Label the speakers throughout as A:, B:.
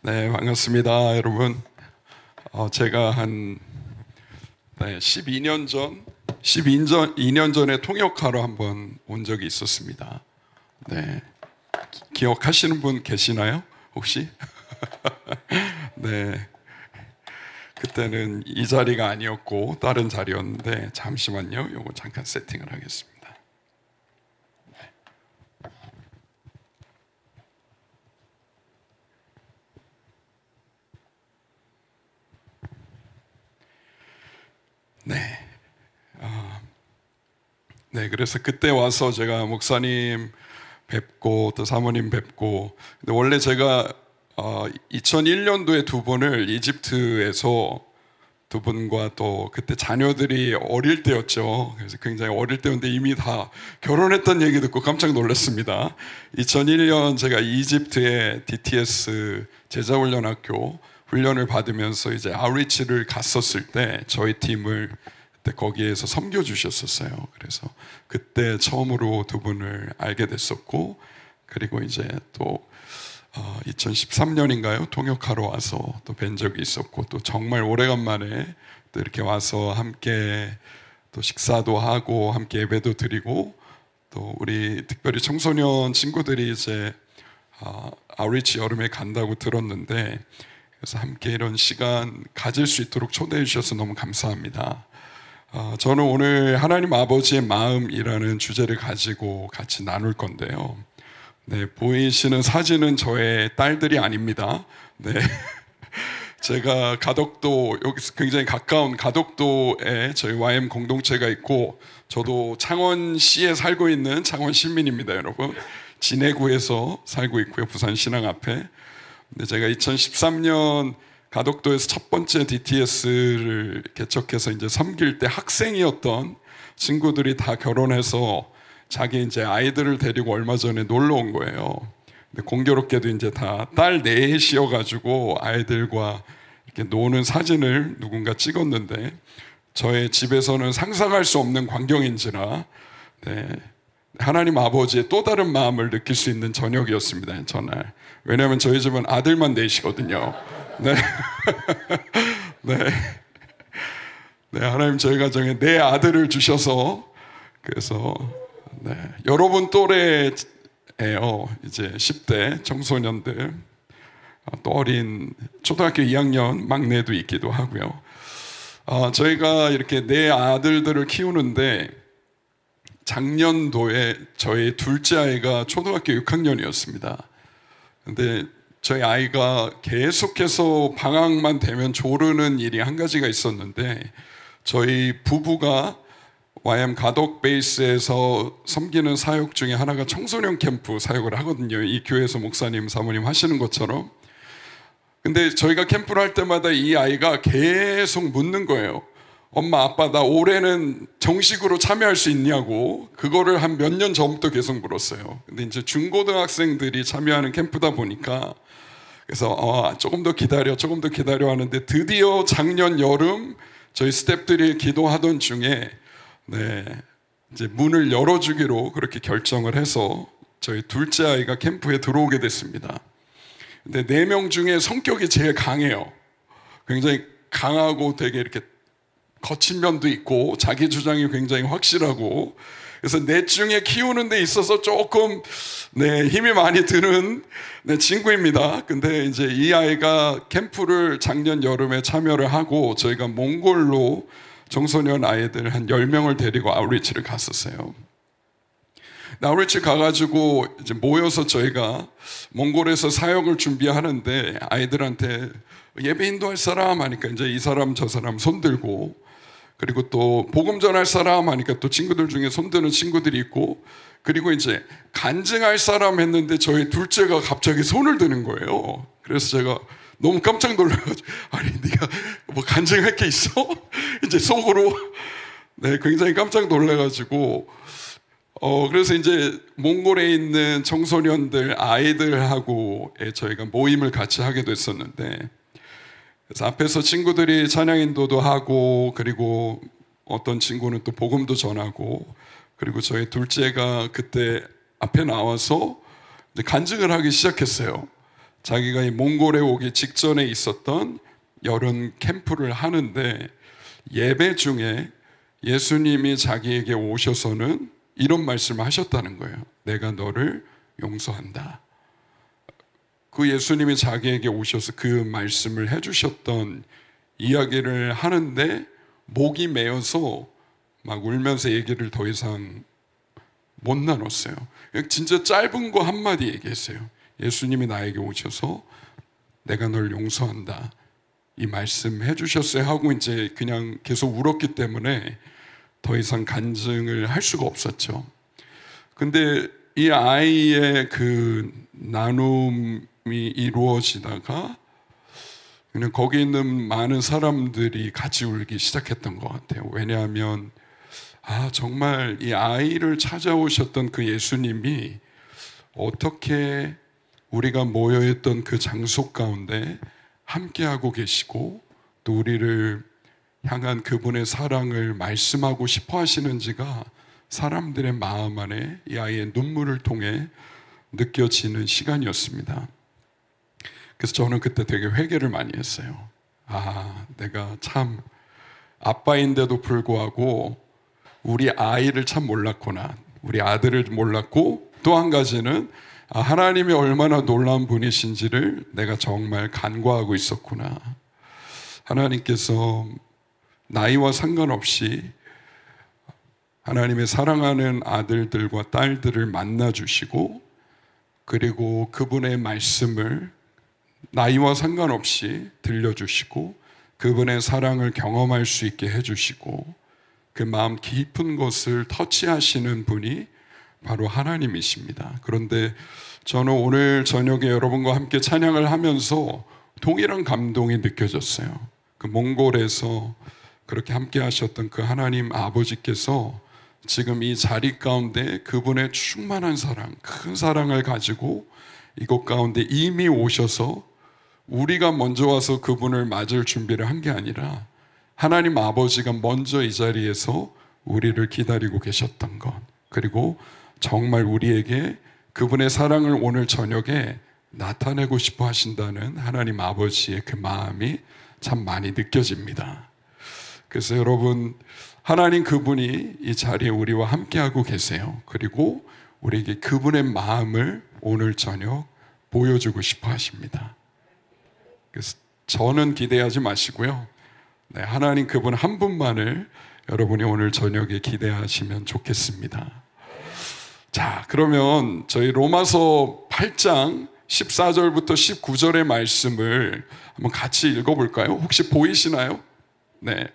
A: 네, 반갑습니다, 여러분. 제가 한 12년 전에 통역하러 한번 온 적이 있었습니다. 네, 기억하시는 분 계시나요? 혹시? 네, 그때는 이 자리가 아니었고 다른 자리였는데 잠시만요. 요거 잠깐 세팅을 하겠습니다. 네. 네, 그래서 그때 와서 제가 목사님 뵙고 또 사모님 뵙고, 근데 원래 제가 2001년도에 두 분을 이집트에서 두 분과 또 그때 자녀들이 어릴 때였죠. 그래서 굉장히 어릴 때였는데 이미 다 결혼했던 얘기 듣고 깜짝 놀랐습니다. 2001년 제가 이집트의 DTS 제자훈련학교 훈련을 받으면서 이제 아우리치를 갔었을 때 저희 팀을 그때 거기에서 섬겨주셨었어요. 그래서 그때 처음으로 두 분을 알게 됐었고, 그리고 이제 또 2013년인가요? 통역하러 와서 또 뵌 적이 있었고, 또 정말 오래간만에 또 이렇게 와서 함께 또 식사도 하고 함께 예배도 드리고, 또 우리 특별히 청소년 친구들이 이제 아우리치 여름에 간다고 들었는데, 그래서 함께 이런 시간 가질 수 있도록 초대해 주셔서 너무 감사합니다. 저는 오늘 하나님 아버지의 마음이라는 주제를 가지고 같이 나눌 건데요. 네, 보이시는 사진은 저의 딸들이 아닙니다. 네. 제가 가덕도, 여기서 굉장히 가까운 가덕도에 저희 YM 공동체가 있고, 저도 창원시에 살고 있는 창원 시민입니다, 여러분. 진해구에서 살고 있고요, 부산 신앙 앞에. 근데 제가 2013년 가덕도에서 첫 번째 DTS를 개척해서 이제 섬길 때 학생이었던 친구들이 다 결혼해서 자기 이제 아이들을 데리고 얼마 전에 놀러 온 거예요. 근데 공교롭게도 이제 다 딸 넷이어가지고 아이들과 이렇게 노는 사진을 누군가 찍었는데, 저의 집에서는 상상할 수 없는 광경인지라 하나님 아버지의 또 다른 마음을 느낄 수 있는 저녁이었습니다, 전날. 왜냐하면 저희 집은 아들만 넷이거든요. 네. 네. 네, 하나님 저희 가정에 네 아들을 주셔서, 그래서 여러분 또래예요. 이제 10대 청소년들, 또 어린 초등학교 2학년 막내도 있기도 하고요. 저희가 이렇게 네 아들들을 키우는데, 작년도에 저희 둘째 아이가 초등학교 6학년이었습니다. 근데 저희 아이가 계속해서 방학만 되면 조르는 일이 한 가지가 있었는데, 저희 부부가 YM 가덕 베이스에서 섬기는 사역 중에 하나가 청소년 캠프 사역을 하거든요. 이 교회에서 목사님, 사모님 하시는 것처럼. 근데 저희가 캠프를 할 때마다 이 아이가 계속 묻는 거예요. 엄마, 아빠, 나 올해는 정식으로 참여할 수 있냐고. 그거를 한 몇 년 전부터 계속 물었어요. 근데 이제 중고등학생들이 참여하는 캠프다 보니까, 그래서 조금 더 기다려 하는데, 드디어 작년 여름 저희 스태프들이 기도하던 중에 이제 문을 열어주기로 그렇게 결정을 해서 저희 둘째 아이가 캠프에 들어오게 됐습니다. 근데 4명 중에 성격이 제일 강해요. 굉장히 강하고 되게 이렇게 거친 면도 있고 자기 주장이 굉장히 확실하고, 그래서 넷 중에 키우는 데 있어서 조금 힘이 많이 드는 친구입니다. 근데 이제 이 아이가 캠프를 작년 여름에 참여를 하고, 저희가 몽골로 청소년 아이들 한 10명을 데리고 아우리치를 갔었어요. 아우리치 가가지고 이제 모여서 저희가 몽골에서 사역을 준비하는데, 아이들한테 예배 인도할 사람 하니까 이제 이 사람 저 사람 손 들고, 그리고 또 복음 전할 사람 하니까 또 친구들 중에 손 드는 친구들이 있고, 그리고 이제 간증할 사람 했는데 저희 둘째가 갑자기 손을 드는 거예요. 그래서 제가 너무 깜짝 놀라가지고, 아니 네가 뭐 간증할 게 있어? 이제 속으로 굉장히 깜짝 놀라가지고, 그래서 이제 몽골에 있는 청소년들 아이들하고 저희가 모임을 같이 하게 됐었는데, 그래서 앞에서 친구들이 찬양 인도도 하고, 그리고 어떤 친구는 또 복음도 전하고, 그리고 저희 둘째가 그때 앞에 나와서 이제 간증을 하기 시작했어요. 자기가 이 몽골에 오기 직전에 있었던 여름 캠프를 하는데 예배 중에 예수님이 자기에게 오셔서는 이런 말씀을 하셨다는 거예요. 내가 너를 용서한다. 그 예수님이 자기에게 오셔서 그 말씀을 해주셨던 이야기를 하는데 목이 메어서 막 울면서 얘기를 더 이상 못 나눴어요. 진짜 짧은 거 한마디 얘기했어요. 예수님이 나에게 오셔서 내가 널 용서한다. 이 말씀 해주셨어요 하고 이제 그냥 계속 울었기 때문에 더 이상 간증을 할 수가 없었죠. 근데 이 아이의 그 나눔이 이루어지다가 그냥 거기 있는 많은 사람들이 같이 울기 시작했던 것 같아요. 왜냐하면 정말 이 아이를 찾아오셨던 그 예수님이 어떻게 우리가 모여있던 그 장소 가운데 함께하고 계시고 또 우리를 향한 그분의 사랑을 말씀하고 싶어 하시는지가 사람들의 마음 안에 이 아이의 눈물을 통해 느껴지는 시간이었습니다. 그래서 저는 그때 되게 회개를 많이 했어요. 내가 참 아빠인데도 불구하고 우리 아이를 참 몰랐구나. 우리 아들을 몰랐고 또 한 가지는 하나님이 얼마나 놀라운 분이신지를 내가 정말 간과하고 있었구나. 하나님께서 나이와 상관없이 하나님의 사랑하는 아들들과 딸들을 만나주시고 그리고 그분의 말씀을 나이와 상관없이 들려주시고 그분의 사랑을 경험할 수 있게 해주시고 그 마음 깊은 것을 터치하시는 분이 바로 하나님이십니다. 그런데 저는 오늘 저녁에 여러분과 함께 찬양을 하면서 동일한 감동이 느껴졌어요. 그 몽골에서 그렇게 함께 하셨던 그 하나님 아버지께서 지금 이 자리 가운데 그분의 충만한 사랑, 큰 사랑을 가지고 이곳 가운데 이미 오셔서 우리가 먼저 와서 그분을 맞을 준비를 한 게 아니라 하나님 아버지가 먼저 이 자리에서 우리를 기다리고 계셨던 것, 그리고 정말 우리에게 그분의 사랑을 오늘 저녁에 나타내고 싶어 하신다는 하나님 아버지의 그 마음이 참 많이 느껴집니다. 그래서 여러분, 하나님 그분이 이 자리에 우리와 함께하고 계세요. 그리고 우리에게 그분의 마음을 오늘 저녁 보여주고 싶어 하십니다. 그래서 저는 기대하지 마시고요. 하나님 그분 한 분만을 여러분이 오늘 저녁에 기대하시면 좋겠습니다. 자, 그러면 저희 로마서 8장 14절부터 19절의 말씀을 한번 같이 읽어볼까요? 혹시 보이시나요? 네,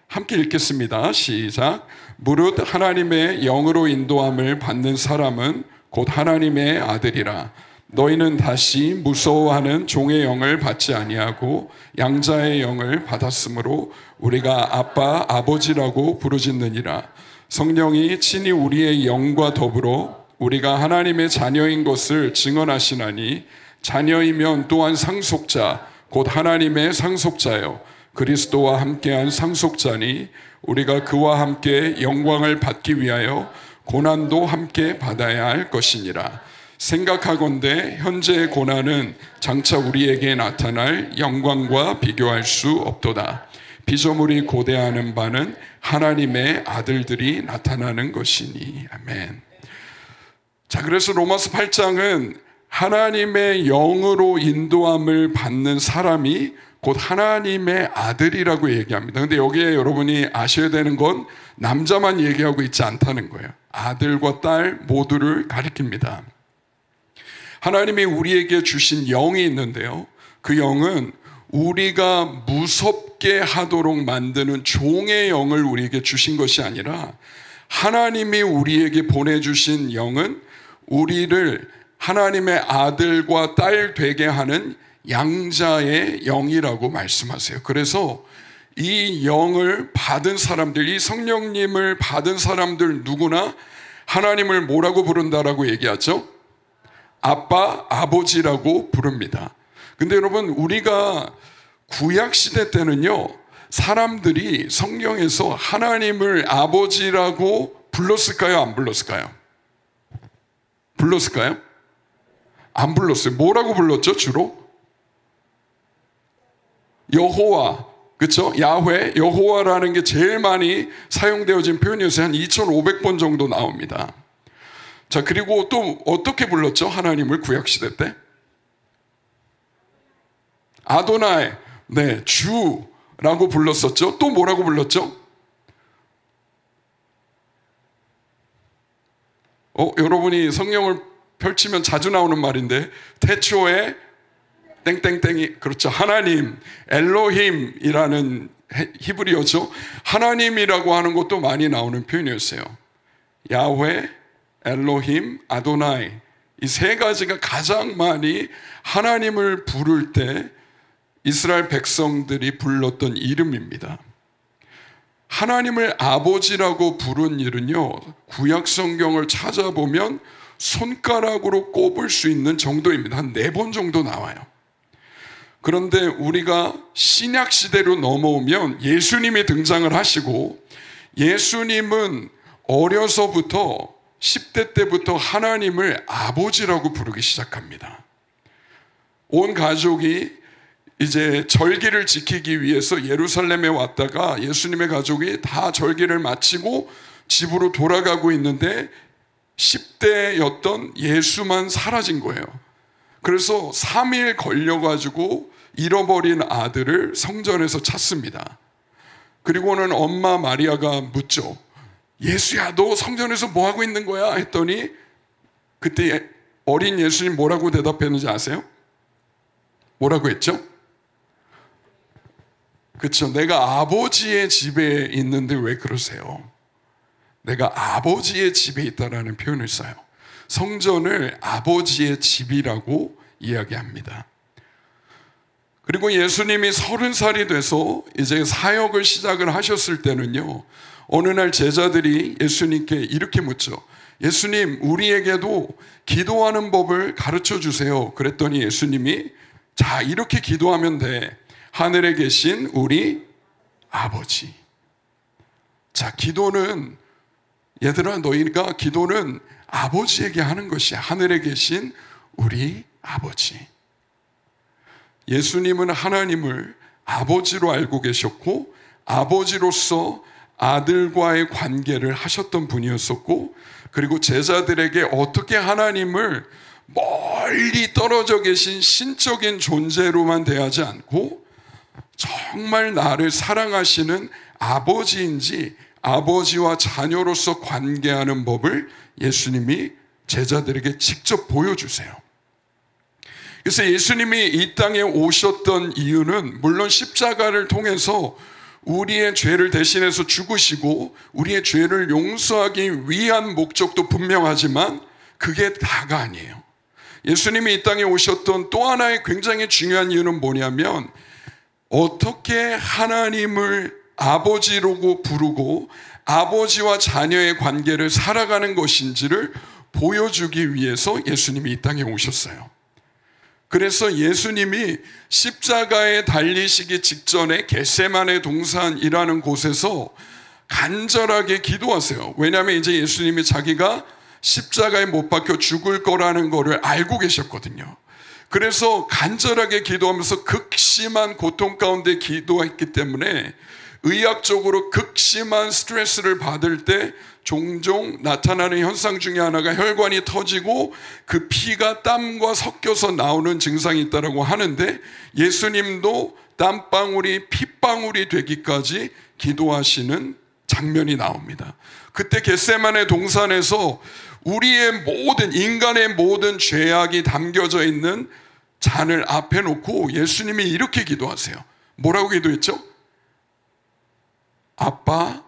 A: 함께 읽겠습니다. 시작. 무릇 하나님의 영으로 인도함을 받는 사람은 곧 하나님의 아들이라. 너희는 다시 무서워하는 종의 영을 받지 아니하고 양자의 영을 받았으므로 우리가 아빠 아버지라고 부르짖느니라. 성령이 친히 우리의 영과 더불어 우리가 하나님의 자녀인 것을 증언하시나니 자녀이면 또한 상속자 곧 하나님의 상속자요 그리스도와 함께한 상속자니 우리가 그와 함께 영광을 받기 위하여 고난도 함께 받아야 할 것이니라. 생각하건대 현재의 고난은 장차 우리에게 나타날 영광과 비교할 수 없도다. 피조물이 고대하는 바는 하나님의 아들들이 나타나는 것이니. 아멘. 자, 그래서 로마서 8장은 하나님의 영으로 인도함을 받는 사람이 곧 하나님의 아들이라고 얘기합니다. 근데 여기에 여러분이 아셔야 되는 건 남자만 얘기하고 있지 않다는 거예요. 아들과 딸 모두를 가리킵니다. 하나님이 우리에게 주신 영이 있는데요, 그 영은 우리가 무섭게 하도록 만드는 종의 영을 우리에게 주신 것이 아니라 하나님이 우리에게 보내주신 영은 우리를 하나님의 아들과 딸 되게 하는 양자의 영이라고 말씀하세요. 그래서 이 영을 받은 사람들, 이 성령님을 받은 사람들 누구나 하나님을 뭐라고 부른다라고 얘기하죠? 아빠, 아버지라고 부릅니다. 근데 여러분, 우리가 구약시대 때는요, 사람들이 성경에서 하나님을 아버지라고 불렀을까요? 안 불렀을까요? 불렀을까요? 안 불렀어요. 뭐라고 불렀죠? 주로? 여호와, 그렇죠? 야훼, 여호와라는 게 제일 많이 사용되어진 표현이어서 한 2,500번 정도 나옵니다. 자, 그리고 또 어떻게 불렀죠? 하나님을 구약시대 때? 아도나이, 네, 주라고 불렀었죠. 또 뭐라고 불렀죠? 여러분이 성경을 펼치면 자주 나오는 말인데, 태초에 땡땡땡이, 그렇죠. 하나님, 엘로힘이라는 히브리어죠. 하나님이라고 하는 것도 많이 나오는 표현이었어요. 야훼, 엘로힘, 아도나이, 이 세 가지가 가장 많이 하나님을 부를 때 이스라엘 백성들이 불렀던 이름입니다. 하나님을 아버지라고 부른 일은요, 구약 성경을 찾아보면 손가락으로 꼽을 수 있는 정도입니다. 한 4번 정도 나와요. 그런데 우리가 신약 시대로 넘어오면 예수님이 등장을 하시고, 예수님은 어려서부터 10대 때부터 하나님을 아버지라고 부르기 시작합니다. 온 가족이 이제 절기를 지키기 위해서 예루살렘에 왔다가 예수님의 가족이 다 절기를 마치고 집으로 돌아가고 있는데 10대였던 예수만 사라진 거예요. 그래서 3일 걸려가지고 잃어버린 아들을 성전에서 찾습니다. 그리고는 엄마 마리아가 묻죠. 예수야, 너 성전에서 뭐 하고 있는 거야? 했더니 그때 어린 예수님 뭐라고 대답했는지 아세요? 뭐라고 했죠? 그렇죠. 내가 아버지의 집에 있는데 왜 그러세요? 내가 아버지의 집에 있다라는 표현을 써요. 성전을 아버지의 집이라고 이야기합니다. 그리고 예수님이 30살이 돼서 이제 사역을 시작을 하셨을 때는요, 어느 날 제자들이 예수님께 이렇게 묻죠. 예수님, 우리에게도 기도하는 법을 가르쳐 주세요. 그랬더니 예수님이, 자, 이렇게 기도하면 돼. 하늘에 계신 우리 아버지. 자, 기도는, 얘들아, 너희가 기도는 아버지에게 하는 것이야. 하늘에 계신 우리 아버지. 예수님은 하나님을 아버지로 알고 계셨고, 아버지로서 아들과의 관계를 하셨던 분이었었고, 그리고 제자들에게 어떻게 하나님을 멀리 떨어져 계신 신적인 존재로만 대하지 않고 정말 나를 사랑하시는 아버지인지 아버지와 자녀로서 관계하는 법을 예수님이 제자들에게 직접 보여주세요. 그래서 예수님이 이 땅에 오셨던 이유는 물론 십자가를 통해서 우리의 죄를 대신해서 죽으시고 우리의 죄를 용서하기 위한 목적도 분명하지만 그게 다가 아니에요. 예수님이 이 땅에 오셨던 또 하나의 굉장히 중요한 이유는 뭐냐면, 어떻게 하나님을 아버지라고 부르고 아버지와 자녀의 관계를 살아가는 것인지를 보여주기 위해서 예수님이 이 땅에 오셨어요. 그래서 예수님이 십자가에 달리시기 직전에 겟세마네 동산이라는 곳에서 간절하게 기도하세요. 왜냐하면 이제 예수님이 자기가 십자가에 못 박혀 죽을 거라는 거를 알고 계셨거든요. 그래서 간절하게 기도하면서 극심한 고통 가운데 기도했기 때문에 의학적으로 극심한 스트레스를 받을 때 종종 나타나는 현상 중에 하나가 혈관이 터지고 그 피가 땀과 섞여서 나오는 증상이 있다고 하는데, 예수님도 땀방울이 핏방울이 되기까지 기도하시는 장면이 나옵니다. 그때 겟세마네 동산에서 우리의 모든, 인간의 모든 죄악이 담겨져 있는 잔을 앞에 놓고 예수님이 이렇게 기도하세요. 뭐라고 기도했죠? 아빠,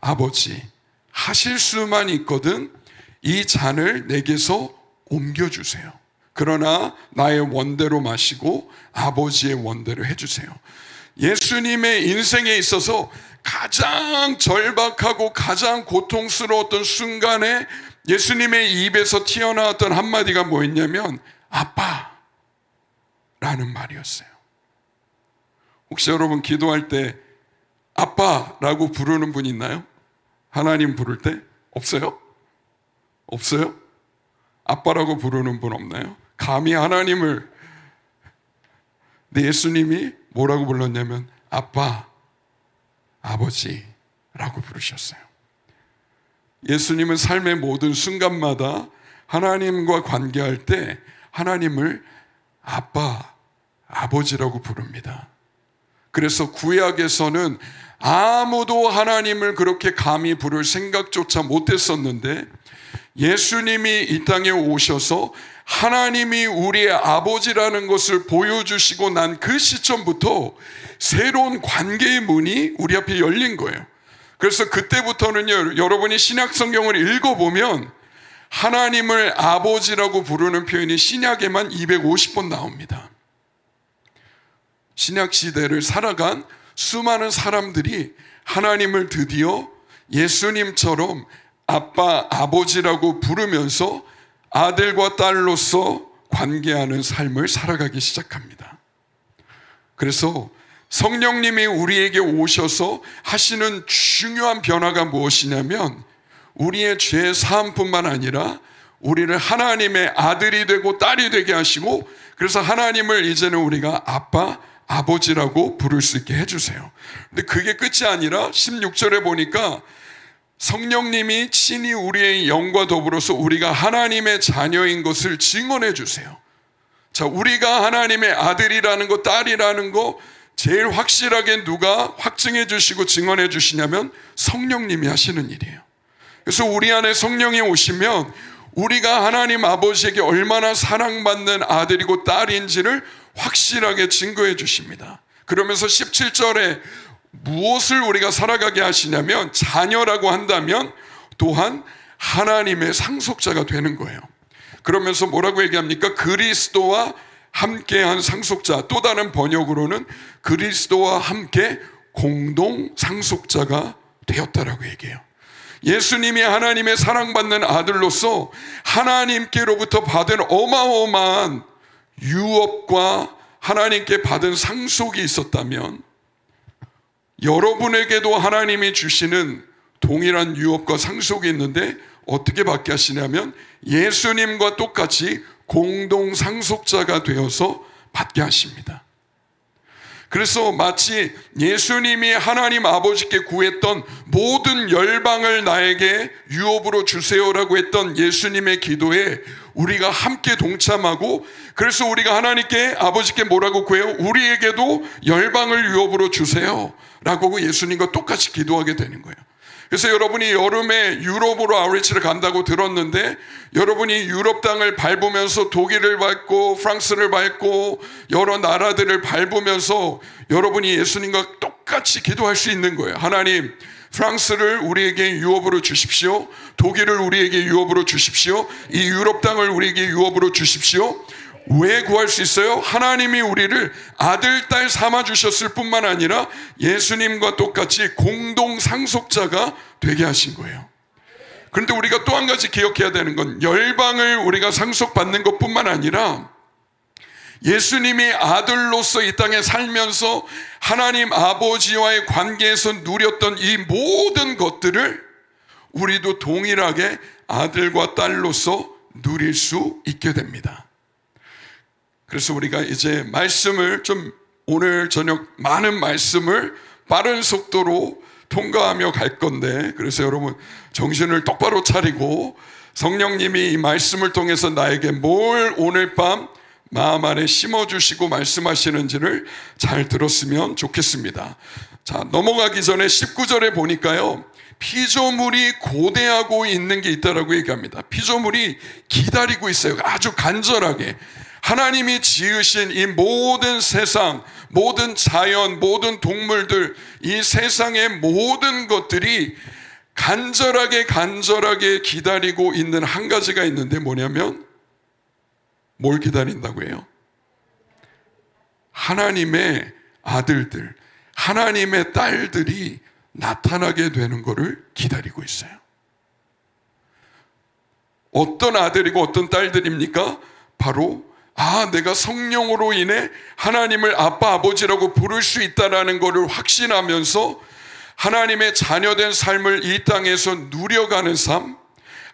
A: 아버지, 하실 수만 있거든 이 잔을 내게서 옮겨주세요. 그러나 나의 원대로 마시고 아버지의 원대로 해주세요. 예수님의 인생에 있어서 가장 절박하고 가장 고통스러웠던 순간에 예수님의 입에서 튀어나왔던 한마디가 뭐였냐면 아빠 라는 말이었어요. 혹시 여러분 기도할 때 아빠라고 부르는 분 있나요? 하나님 부를 때? 없어요? 없어요? 아빠라고 부르는 분 없나요? 감히 하나님을, 네, 예수님이 뭐라고 불렀냐면 아빠, 아버지라고 부르셨어요. 예수님은 삶의 모든 순간마다 하나님과 관계할 때 하나님을 아빠, 아버지라고 부릅니다. 그래서 구약에서는 아무도 하나님을 그렇게 감히 부를 생각조차 못했었는데 예수님이 이 땅에 오셔서 하나님이 우리의 아버지라는 것을 보여주시고 난 그 시점부터 새로운 관계의 문이 우리 앞에 열린 거예요. 그래서 그때부터는요, 여러분이 신약 성경을 읽어보면 하나님을 아버지라고 부르는 표현이 신약에만 250번 나옵니다. 신약 시대를 살아간 수많은 사람들이 하나님을 드디어 예수님처럼 아빠, 아버지라고 부르면서 아들과 딸로서 관계하는 삶을 살아가기 시작합니다. 그래서 성령님이 우리에게 오셔서 하시는 중요한 변화가 무엇이냐면 우리의 죄 사함뿐만 아니라 우리를 하나님의 아들이 되고 딸이 되게 하시고, 그래서 하나님을 이제는 우리가 아빠, 아버지라고 부를 수 있게 해주세요. 근데 그게 끝이 아니라 16절에 보니까 성령님이 친히 우리의 영과 더불어서 우리가 하나님의 자녀인 것을 증언해 주세요. 자, 우리가 하나님의 아들이라는 거, 딸이라는 거 제일 확실하게 누가 확증해 주시고 증언해 주시냐면 성령님이 하시는 일이에요. 그래서 우리 안에 성령이 오시면 우리가 하나님 아버지에게 얼마나 사랑받는 아들이고 딸인지를 확실하게 증거해 주십니다. 그러면서 17절에 무엇을 우리가 살아가게 하시냐면 자녀라고 한다면 또한 하나님의 상속자가 되는 거예요. 그러면서 뭐라고 얘기합니까? 그리스도와 함께한 상속자, 또 다른 번역으로는 그리스도와 함께 공동 상속자가 되었다라고 얘기해요. 예수님이 하나님의 사랑받는 아들로서 하나님께로부터 받은 어마어마한 유업과 하나님께 받은 상속이 있었다면 여러분에게도 하나님이 주시는 동일한 유업과 상속이 있는데 어떻게 받게 하시냐면 예수님과 똑같이 공동 상속자가 되어서 받게 하십니다. 그래서 마치 예수님이 하나님 아버지께 구했던 모든 열방을 나에게 유업으로 주세요라고 했던 예수님의 기도에 우리가 함께 동참하고, 그래서 우리가 하나님께 아버지께 뭐라고 구해요? 우리에게도 열방을 유업으로 주세요 라고 예수님과 똑같이 기도하게 되는 거예요. 그래서 여러분이 여름에 유럽으로 아우리치를 간다고 들었는데 여러분이 유럽 땅을 밟으면서 독일을 밟고 프랑스를 밟고 여러 나라들을 밟으면서 여러분이 예수님과 똑같이 기도할 수 있는 거예요. 하나님, 프랑스를 우리에게 유업으로 주십시오. 독일을 우리에게 유업으로 주십시오. 이 유럽 땅을 우리에게 유업으로 주십시오. 왜 구할 수 있어요? 하나님이 우리를 아들, 딸 삼아 주셨을 뿐만 아니라 예수님과 똑같이 공동 상속자가 되게 하신 거예요. 그런데 우리가 또 한 가지 기억해야 되는 건 열방을 우리가 상속받는 것뿐만 아니라 예수님이 아들로서 이 땅에 살면서 하나님 아버지와의 관계에서 누렸던 이 모든 것들을 우리도 동일하게 아들과 딸로서 누릴 수 있게 됩니다. 그래서 우리가 이제 말씀을 좀 오늘 저녁 많은 말씀을 빠른 속도로 통과하며 갈 건데, 그래서 여러분 정신을 똑바로 차리고 성령님이 이 말씀을 통해서 나에게 뭘 오늘 밤 마음 안에 심어주시고 말씀하시는지를 잘 들었으면 좋겠습니다. 자, 넘어가기 전에 19절에 보니까요, 피조물이 고대하고 있는 게 있다라고 얘기합니다. 피조물이 기다리고 있어요. 아주 간절하게. 하나님이 지으신 이 모든 세상, 모든 자연, 모든 동물들, 이 세상의 모든 것들이 간절하게 기다리고 있는 한 가지가 있는데 뭐냐면 뭘 기다린다고 해요? 하나님의 아들들, 하나님의 딸들이 나타나게 되는 것을 기다리고 있어요. 어떤 아들이고 어떤 딸들입니까? 바로 내가 성령으로 인해 하나님을 아빠, 아버지라고 부를 수 있다는 것을 확신하면서 하나님의 자녀된 삶을 이 땅에서 누려가는 삶,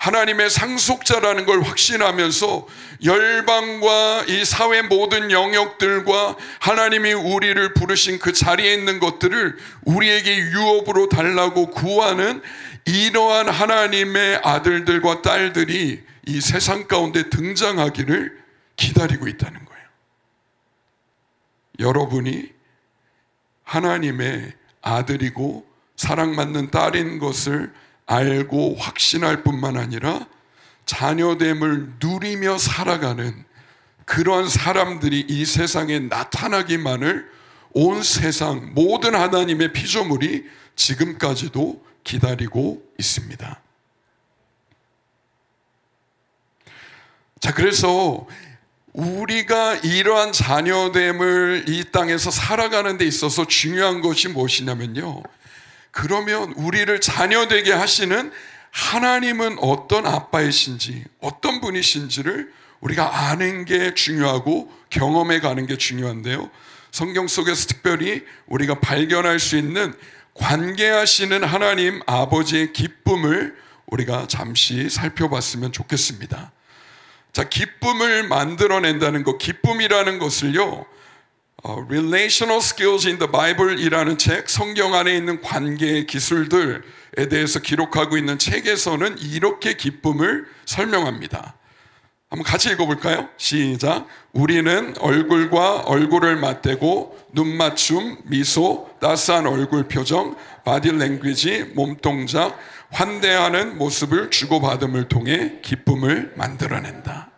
A: 하나님의 상속자라는 걸 확신하면서 열방과 이 사회 모든 영역들과 하나님이 우리를 부르신 그 자리에 있는 것들을 우리에게 유업으로 달라고 구하는 이러한 하나님의 아들들과 딸들이 이 세상 가운데 등장하기를 기다리고 있다는 거예요. 여러분이 하나님의 아들이고 사랑받는 딸인 것을 알고 확신할 뿐만 아니라 자녀됨을 누리며 살아가는 그러한 사람들이 이 세상에 나타나기만을 온 세상 모든 하나님의 피조물이 지금까지도 기다리고 있습니다. 자, 그래서 우리가 이러한 자녀됨을 이 땅에서 살아가는 데 있어서 중요한 것이 무엇이냐면요, 그러면 우리를 자녀되게 하시는 하나님은 어떤 아빠이신지, 어떤 분이신지를 우리가 아는 게 중요하고 경험해 가는 게 중요한데요, 성경 속에서 특별히 우리가 발견할 수 있는 관계하시는 하나님 아버지의 기쁨을 우리가 잠시 살펴봤으면 좋겠습니다. 자, 기쁨을 만들어낸다는 것, 기쁨이라는 것을요, Relational Skills in the Bible 이라는 책, 성경 안에 있는 관계의 기술들에 대해서 기록하고 있는 책에서는 이렇게 기쁨을 설명합니다. 한번 같이 읽어볼까요? 시작. 우리는 얼굴과 얼굴을 맞대고 눈 맞춤, 미소, 따스한 얼굴 표정, 바디 랭귀지, 몸동작, 환대하는 모습을 주고받음을 통해 기쁨을 만들어낸다.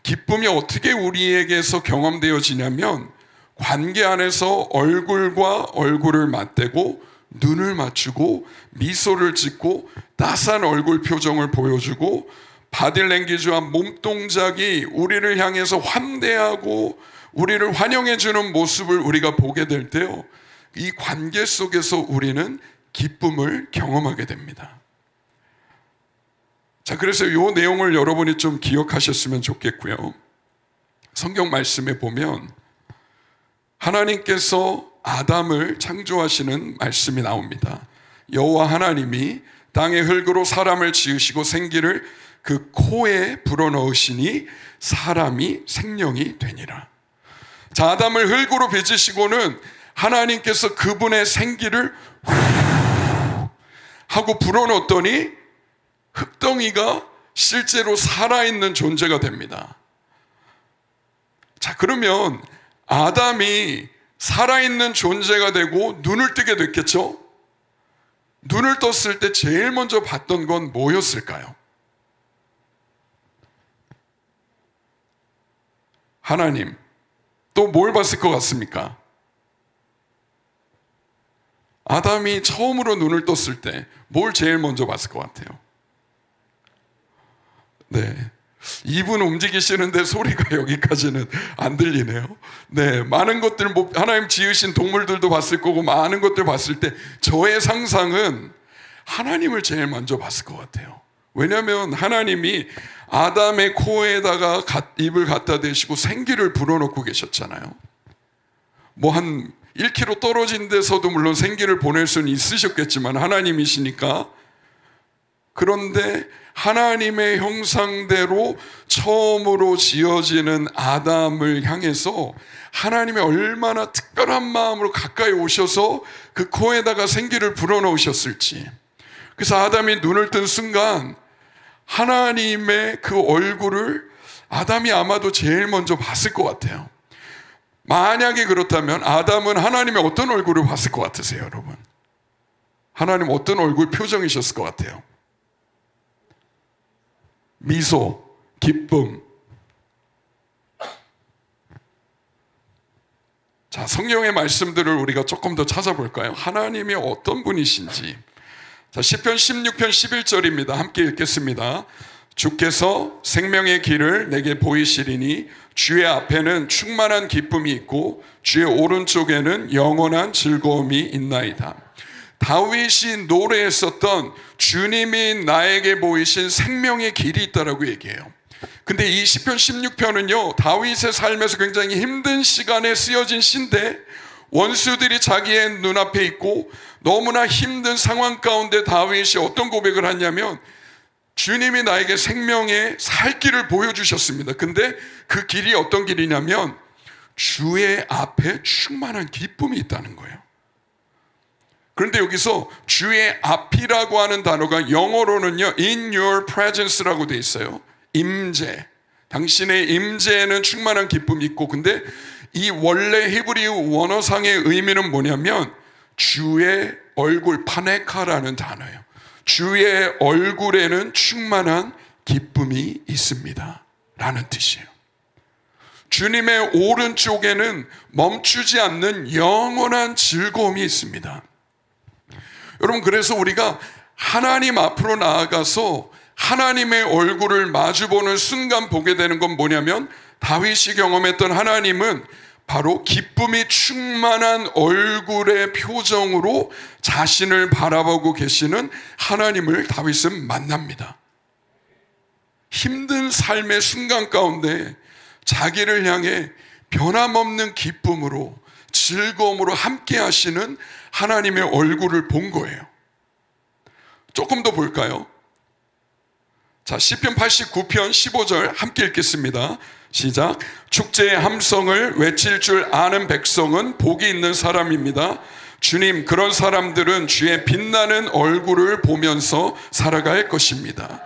A: 기쁨이 어떻게 우리에게서 경험되어지냐면 관계 안에서 얼굴과 얼굴을 맞대고 눈을 맞추고 미소를 짓고 따스한 얼굴 표정을 보여주고 바디랭귀지와 몸동작이 우리를 향해서 환대하고 우리를 환영해주는 모습을 우리가 보게 될 때요, 이 관계 속에서 우리는 기쁨을 경험하게 됩니다. 자, 그래서 이 내용을 여러분이 좀 기억하셨으면 좋겠고요. 성경 말씀에 보면 하나님께서 아담을 창조하시는 말씀이 나옵니다. 여호와 하나님이 땅의 흙으로 사람을 지으시고 생기를 그 코에 불어넣으시니 사람이 생명이 되니라. 자, 아담을 흙으로 빚으시고는 하나님께서 그분의 생기를 하고 불어넣었더니 흙덩이가 실제로 살아있는 존재가 됩니다. 자, 그러면 아담이 살아있는 존재가 되고 눈을 뜨게 됐겠죠? 눈을 떴을 때 제일 먼저 봤던 건 뭐였을까요? 하나님. 또 뭘 봤을 것 같습니까? 아담이 처음으로 눈을 떴을 때 뭘 제일 먼저 봤을 것 같아요? 네, 입은 움직이시는데 소리가 여기까지는 안 들리네요. 네, 많은 것들, 하나님 지으신 동물들도 봤을 거고 많은 것들 봤을 때 저의 상상은 하나님을 제일 먼저 봤을 것 같아요. 왜냐하면 하나님이 아담의 코에다가 입을 갖다 대시고 생기를 불어넣고 계셨잖아요. 뭐 한 1km 떨어진 데서도 물론 생기를 보낼 수는 있으셨겠지만 하나님이시니까. 그런데 하나님의 형상대로 처음으로 지어지는 아담을 향해서 하나님이 얼마나 특별한 마음으로 가까이 오셔서 그 코에다가 생기를 불어넣으셨을지. 그래서 아담이 눈을 뜬 순간 하나님의 그 얼굴을 아담이 아마도 제일 먼저 봤을 것 같아요. 만약에 그렇다면 아담은 하나님의 어떤 얼굴을 봤을 것 같으세요, 여러분? 하나님 어떤 얼굴 표정이셨을 것 같아요? 미소, 기쁨. 자, 성경의 말씀들을 우리가 조금 더 찾아볼까요? 하나님이 어떤 분이신지. 자, 시편 16편 11절입니다. 함께 읽겠습니다. 주께서 생명의 길을 내게 보이시리니 주의 앞에는 충만한 기쁨이 있고 주의 오른쪽에는 영원한 즐거움이 있나이다. 다윗이 노래했었던 주님이 나에게 보이신 생명의 길이 있다라고 얘기해요. 근데 이 시편 16편은요, 다윗의 삶에서 굉장히 힘든 시간에 쓰여진 시인데 원수들이 자기의 눈앞에 있고 너무나 힘든 상황 가운데 다윗이 어떤 고백을 하냐면 주님이 나에게 생명의 살 길을 보여주셨습니다. 근데 그 길이 어떤 길이냐면 주의 앞에 충만한 기쁨이 있다는 거예요. 그런데 여기서 주의 앞이라고 하는 단어가 영어로는요, in your presence라고 돼 있어요. 임재. 당신의 임재에는 충만한 기쁨이 있고, 근데 이 원래 히브리어 원어상의 의미는 뭐냐면 주의 얼굴, 파네카라는 단어예요. 주의 얼굴에는 충만한 기쁨이 있습니다 라는 뜻이에요. 주님의 오른쪽에는 멈추지 않는 영원한 즐거움이 있습니다. 여러분, 그래서 우리가 하나님 앞으로 나아가서 하나님의 얼굴을 마주보는 순간 보게 되는 건 뭐냐면, 다윗이 경험했던 하나님은 바로 기쁨이 충만한 얼굴의 표정으로 자신을 바라보고 계시는 하나님을 다윗은 만납니다. 힘든 삶의 순간 가운데 자기를 향해 변함없는 기쁨으로, 즐거움으로 함께 하시는 하나님의 얼굴을 본 거예요. 조금 더 볼까요? 자, 시편 89편 15절 함께 읽겠습니다. 시작. 축제의 함성을 외칠 줄 아는 백성은 복이 있는 사람입니다. 주님, 그런 사람들은 주의 빛나는 얼굴을 보면서 살아갈 것입니다.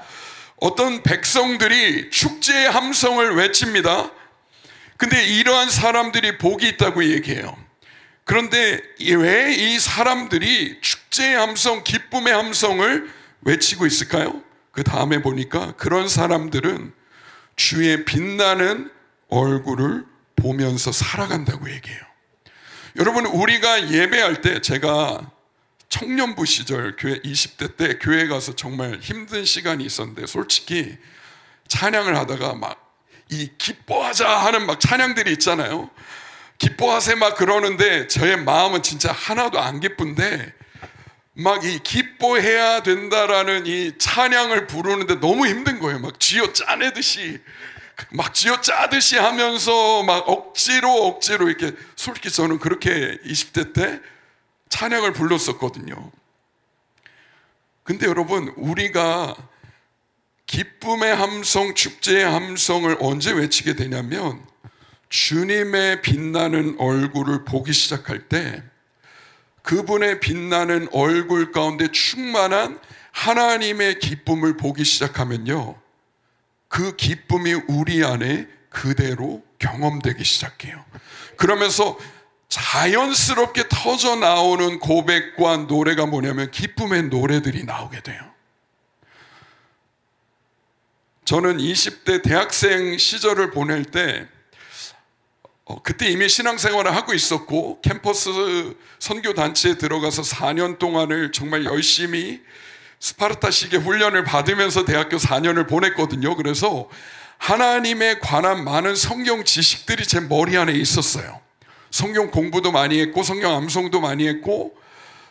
A: 어떤 백성들이 축제의 함성을 외칩니다. 근데 이러한 사람들이 복이 있다고 얘기해요. 그런데 왜 이 사람들이 축제의 함성, 기쁨의 함성을 외치고 있을까요? 그 다음에 보니까 그런 사람들은 주의 빛나는 얼굴을 보면서 살아간다고 얘기해요. 여러분, 우리가 예배할 때, 제가 청년부 시절 교회 20대 때 교회 가서 정말 힘든 시간이 있었는데, 솔직히 찬양을 하다가 막 이 기뻐하자 하는 막 찬양들이 있잖아요. 기뻐하세 막 그러는데 저의 마음은 진짜 하나도 안 기쁜데, 막 이 기뻐해야 된다라는 이 찬양을 부르는데 너무 힘든 거예요. 막 쥐어짜내듯이 하면서 막 억지로 이렇게. 솔직히 저는 그렇게 20대 때 찬양을 불렀었거든요. 근데 여러분, 우리가 기쁨의 함성, 축제의 함성을 언제 외치게 되냐면 주님의 빛나는 얼굴을 보기 시작할 때, 그분의 빛나는 얼굴 가운데 충만한 하나님의 기쁨을 보기 시작하면요, 그 기쁨이 우리 안에 그대로 경험되기 시작해요. 그러면서 자연스럽게 터져 나오는 고백과 노래가 뭐냐면 기쁨의 노래들이 나오게 돼요. 저는 20대 대학생 시절을 보낼 때, 그때 이미 신앙생활을 하고 있었고 캠퍼스 선교단체에 들어가서 4년 동안을 정말 열심히 스파르타식의 훈련을 받으면서 대학교 4년을 보냈거든요. 그래서 하나님에 관한 많은 성경 지식들이 제 머리 안에 있었어요. 성경 공부도 많이 했고 성경 암송도 많이 했고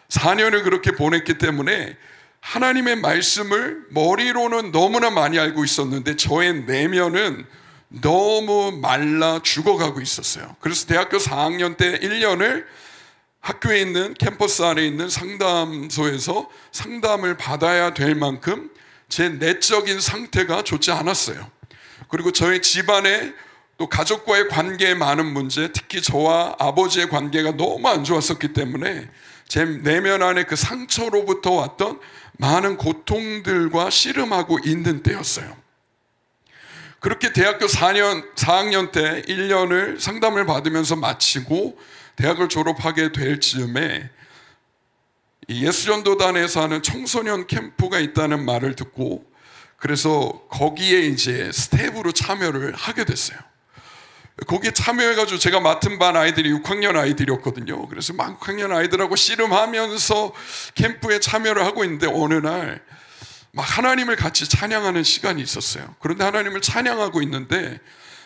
A: 4년을 그렇게 보냈기 때문에 하나님의 말씀을 머리로는 너무나 많이 알고 있었는데 저의 내면은 너무 말라 죽어가고 있었어요. 그래서 대학교 4학년 때 1년을 학교에 있는 캠퍼스 안에 있는 상담소에서 상담을 받아야 될 만큼 제 내적인 상태가 좋지 않았어요. 그리고 저희 집안에 또 가족과의 관계에 많은 문제, 특히 저와 아버지의 관계가 너무 안 좋았었기 때문에 제 내면 안에 그 상처로부터 왔던 많은 고통들과 씨름하고 있는 때였어요. 그렇게 대학교 4학년 때 1년을 상담을 받으면서 마치고 대학을 졸업하게 될 즈음에 예수전도단에서 하는 청소년 캠프가 있다는 말을 듣고, 그래서 거기에 이제 스텝으로 참여를 하게 됐어요. 거기에 참여해가지고 제가 맡은 반 아이들이 6학년 아이들이었거든요. 그래서 막 6학년 아이들하고 씨름하면서 캠프에 참여를 하고 있는데 어느 날 막 하나님을 같이 찬양하는 시간이 있었어요. 그런데 하나님을 찬양하고 있는데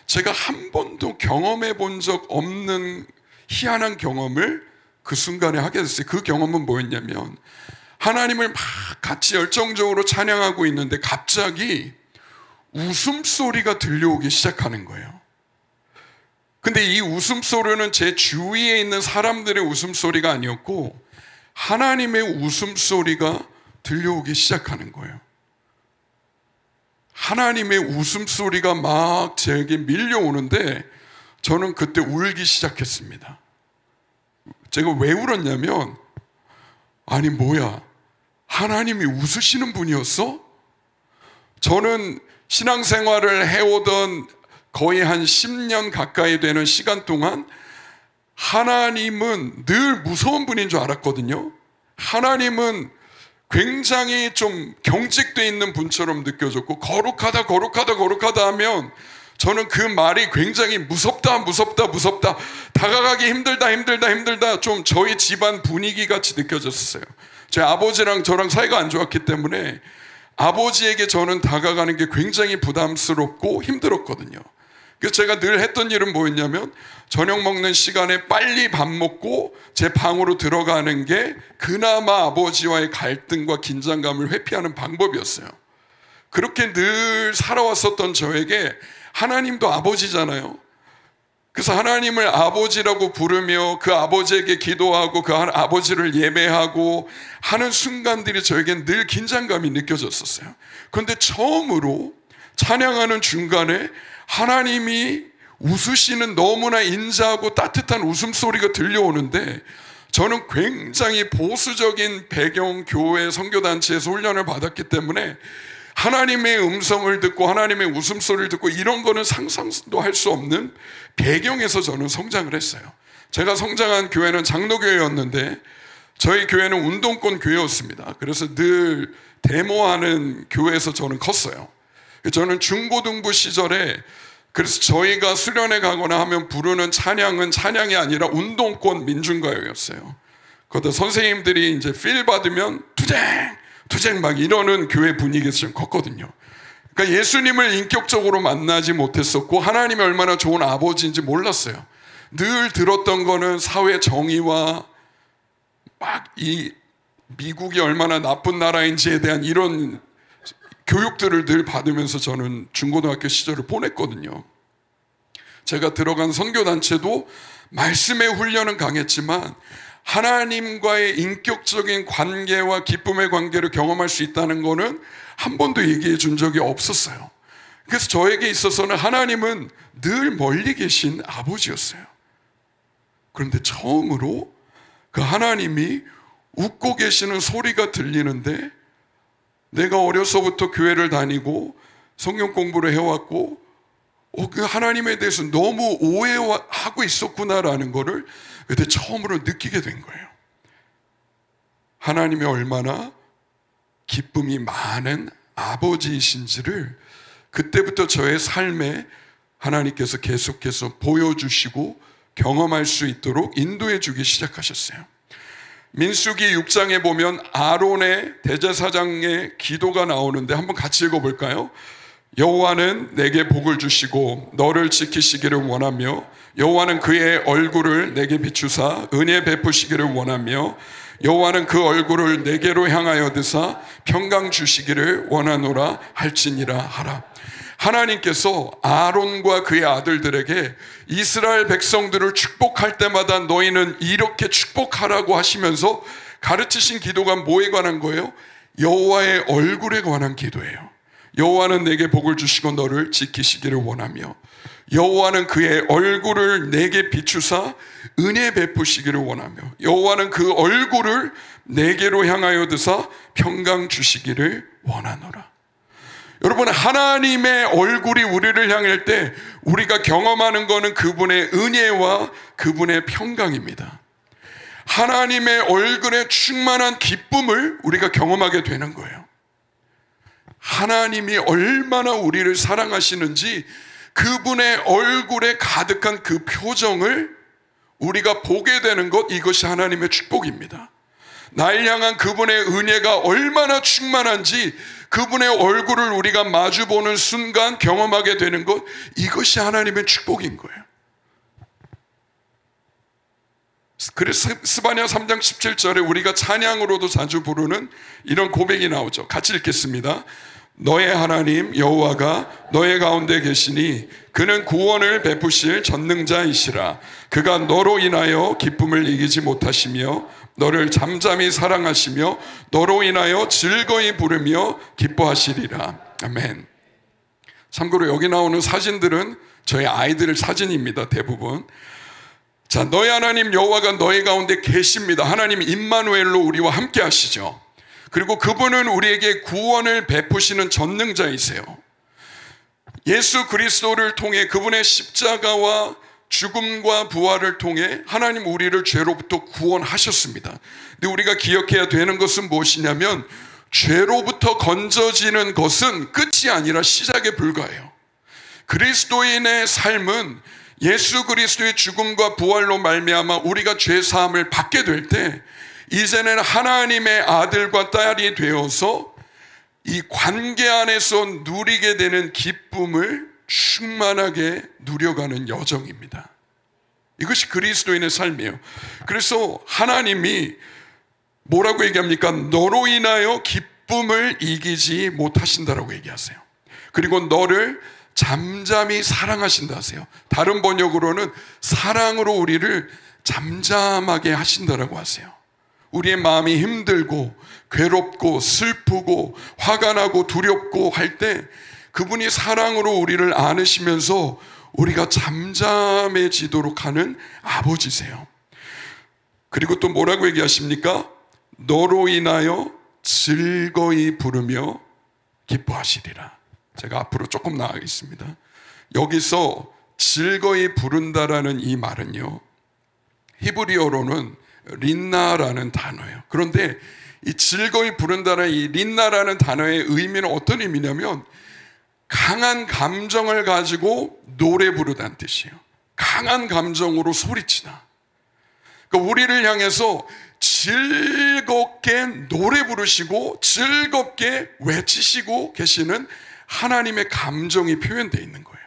A: 제가 한 번도 경험해 본 적 없는 희한한 경험을 그 순간에 하게 됐어요. 그 경험은 뭐였냐면 하나님을 막 같이 열정적으로 찬양하고 있는데 갑자기 웃음소리가 들려오기 시작하는 거예요. 근데 이 웃음소리는 제 주위에 있는 사람들의 웃음소리가 아니었고 하나님의 웃음소리가 들려오기 시작하는 거예요. 하나님의 웃음소리가 막 제게 밀려오는데 저는 그때 울기 시작했습니다. 제가 왜 울었냐면, 아니 뭐야, 하나님이 웃으시는 분이었어? 저는 신앙생활을 해오던 거의 한 10년 가까이 되는 시간 동안 하나님은 늘 무서운 분인 줄 알았거든요. 하나님은 굉장히 좀 경직되어 있는 분처럼 느껴졌고, 거룩하다 거룩하다 거룩하다 하면 저는 그 말이 굉장히 무섭다 무섭다 무섭다, 다가가기 힘들다 힘들다 힘들다, 좀 저희 집안 분위기 같이 느껴졌어요. 제 아버지랑 저랑 사이가 안 좋았기 때문에 아버지에게 저는 다가가는 게 굉장히 부담스럽고 힘들었거든요. 그래서 제가 늘 했던 일은 뭐였냐면, 저녁 먹는 시간에 빨리 밥 먹고 제 방으로 들어가는 게 그나마 아버지와의 갈등과 긴장감을 회피하는 방법이었어요. 그렇게 늘 살아왔었던 저에게 하나님도 아버지잖아요. 그래서 하나님을 아버지라고 부르며 그 아버지에게 기도하고 그 아버지를 예배하고 하는 순간들이 저에겐 늘 긴장감이 느껴졌었어요. 그런데 처음으로 찬양하는 중간에 하나님이 웃으시는 너무나 인자하고 따뜻한 웃음소리가 들려오는데, 저는 굉장히 보수적인 배경 교회 선교단체에서 훈련을 받았기 때문에 하나님의 음성을 듣고 하나님의 웃음소리를 듣고 이런 거는 상상도 할 수 없는 배경에서 저는 성장을 했어요. 제가 성장한 교회는 장로교회였는데 저희 교회는 운동권 교회였습니다. 그래서 늘 데모하는 교회에서 저는 컸어요. 저는 중고등부 시절에, 그래서 저희가 수련회 가거나 하면 부르는 찬양은 찬양이 아니라 운동권 민중가요였어요. 그러다 선생님들이 이제 필 받으면 투쟁 투쟁 막 이러는 교회 분위기에서 좀 컸거든요. 그러니까 예수님을 인격적으로 만나지 못했었고 하나님이 얼마나 좋은 아버지인지 몰랐어요. 늘 들었던 거는 사회 정의와 막 이 미국이 얼마나 나쁜 나라인지에 대한 이런 교육들을 늘 받으면서 저는 중고등학교 시절을 보냈거든요. 제가 들어간 선교단체도 말씀의 훈련은 강했지만 하나님과의 인격적인 관계와 기쁨의 관계를 경험할 수 있다는 것은 한 번도 얘기해 준 적이 없었어요. 그래서 저에게 있어서는 하나님은 늘 멀리 계신 아버지였어요. 그런데 처음으로 그 하나님이 웃고 계시는 소리가 들리는데, 내가 어려서부터 교회를 다니고 성경 공부를 해왔고 그 하나님에 대해서 너무 오해하고 있었구나라는 것을 그때 처음으로 느끼게 된 거예요. 하나님이 얼마나 기쁨이 많은 아버지이신지를 그때부터 저의 삶에 하나님께서 계속해서 보여주시고 경험할 수 있도록 인도해 주기 시작하셨어요. 민수기 6장에 보면 아론의 대제사장의 기도가 나오는데 한번 같이 읽어볼까요? 여호와는 내게 복을 주시고 너를 지키시기를 원하며 여호와는 그의 얼굴을 내게 비추사 은혜 베푸시기를 원하며 여호와는 그 얼굴을 내게로 향하여 드사 평강 주시기를 원하노라 할지니라 하라. 하나님께서 아론과 그의 아들들에게 이스라엘 백성들을 축복할 때마다 너희는 이렇게 축복하라고 하시면서 가르치신 기도가 뭐에 관한 거예요? 여호와의 얼굴에 관한 기도예요. 여호와는 내게 복을 주시고 너를 지키시기를 원하며 여호와는 그의 얼굴을 내게 비추사 은혜 베푸시기를 원하며 여호와는 그 얼굴을 내게로 향하여 드사 평강 주시기를 원하노라. 여러분, 하나님의 얼굴이 우리를 향할 때 우리가 경험하는 것은 그분의 은혜와 그분의 평강입니다. 하나님의 얼굴에 충만한 기쁨을 우리가 경험하게 되는 거예요. 하나님이 얼마나 우리를 사랑하시는지 그분의 얼굴에 가득한 그 표정을 우리가 보게 되는 것, 이것이 하나님의 축복입니다. 날 향한 그분의 은혜가 얼마나 충만한지 그분의 얼굴을 우리가 마주보는 순간 경험하게 되는 것, 이것이 하나님의 축복인 거예요. 그래서 스바냐 3장 17절에 우리가 찬양으로도 자주 부르는 이런 고백이 나오죠. 같이 읽겠습니다. 너의 하나님 여호와가 너의 가운데 계시니 그는 구원을 베푸실 전능자이시라. 그가 너로 인하여 기쁨을 이기지 못하시며 너를 잠잠히 사랑하시며 너로 인하여 즐거이 부르며 기뻐하시리라. 아멘. 참고로 여기 나오는 사진들은 저희 아이들 사진입니다. 대부분. 자, 너희 하나님 여호와가 너희 가운데 계십니다. 하나님 임마누엘로 우리와 함께 하시죠. 그리고 그분은 우리에게 구원을 베푸시는 전능자이세요. 예수 그리스도를 통해 그분의 십자가와 죽음과 부활을 통해 하나님 우리를 죄로부터 구원하셨습니다. 근데 우리가 기억해야 되는 것은 무엇이냐면 죄로부터 건져지는 것은 끝이 아니라 시작에 불과해요. 그리스도인의 삶은 예수 그리스도의 죽음과 부활로 말미암아 우리가 죄 사함을 받게 될 때 이제는 하나님의 아들과 딸이 되어서 이 관계 안에서 누리게 되는 기쁨을 충만하게 누려가는 여정입니다. 이것이 그리스도인의 삶이에요. 그래서 하나님이 뭐라고 얘기합니까? 너로 인하여 기쁨을 이기지 못하신다라고 얘기하세요. 그리고 너를 잠잠히 사랑하신다 하세요. 다른 번역으로는 사랑으로 우리를 잠잠하게 하신다라고 하세요. 우리의 마음이 힘들고 괴롭고 슬프고 화가 나고 두렵고 할 때 그분이 사랑으로 우리를 안으시면서 우리가 잠잠해지도록 하는 아버지세요. 그리고 또 뭐라고 얘기하십니까? 너로 인하여 즐거이 부르며 기뻐하시리라. 제가 앞으로 조금 나아가겠습니다. 여기서 즐거이 부른다라는 이 말은요, 히브리어로는 린나라는 단어예요. 그런데 이 즐거이 부른다는 이 린나라는 단어의 의미는 어떤 의미냐면 강한 감정을 가지고 노래 부르다는 뜻이에요. 강한 감정으로 소리치다. 그러니까 우리를 향해서 즐겁게 노래 부르시고 즐겁게 외치시고 계시는 하나님의 감정이 표현되어 있는 거예요.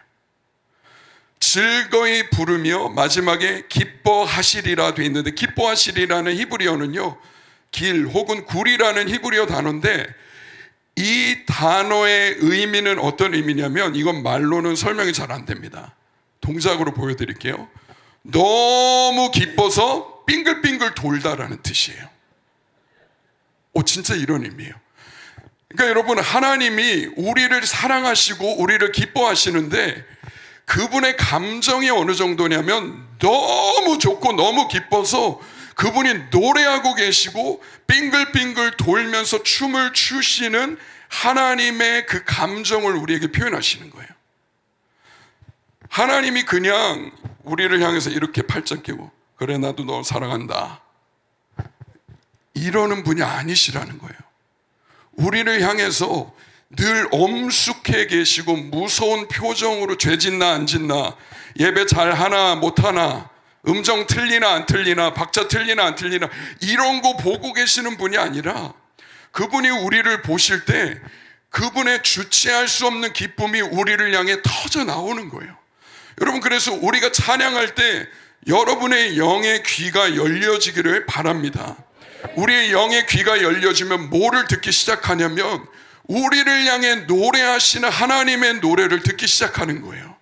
A: 즐거이 부르며 마지막에 기뻐하시리라 되어 있는데, 기뻐하시리라는 히브리어는요, 길 혹은 굴이라는 히브리어 단어인데 이 단어의 의미는 어떤 의미냐면, 이건 말로는 설명이 잘 안 됩니다. 동작으로 보여드릴게요. 너무 기뻐서 빙글빙글 돌다라는 뜻이에요. 진짜 이런 의미예요. 그러니까 여러분, 하나님이 우리를 사랑하시고 우리를 기뻐하시는데 그분의 감정이 어느 정도냐면 너무 좋고 너무 기뻐서 그분이 노래하고 계시고 빙글빙글 돌면서 춤을 추시는 하나님의 그 감정을 우리에게 표현하시는 거예요. 하나님이 그냥 우리를 향해서 이렇게 팔짱 끼고 그래 나도 너 사랑한다 이러는 분이 아니시라는 거예요. 우리를 향해서 늘 엄숙해 계시고 무서운 표정으로 죄 짓나 안 짓나, 예배 잘하나 못하나, 음정 틀리나 안 틀리나, 박자 틀리나 안 틀리나 이런 거 보고 계시는 분이 아니라 그분이 우리를 보실 때 그분의 주체할 수 없는 기쁨이 우리를 향해 터져 나오는 거예요. 여러분, 그래서 우리가 찬양할 때 여러분의 영의 귀가 열려지기를 바랍니다. 우리의 영의 귀가 열려지면 뭐를 듣기 시작하냐면 우리를 향해 노래하시는 하나님의 노래를 듣기 시작하는 거예요.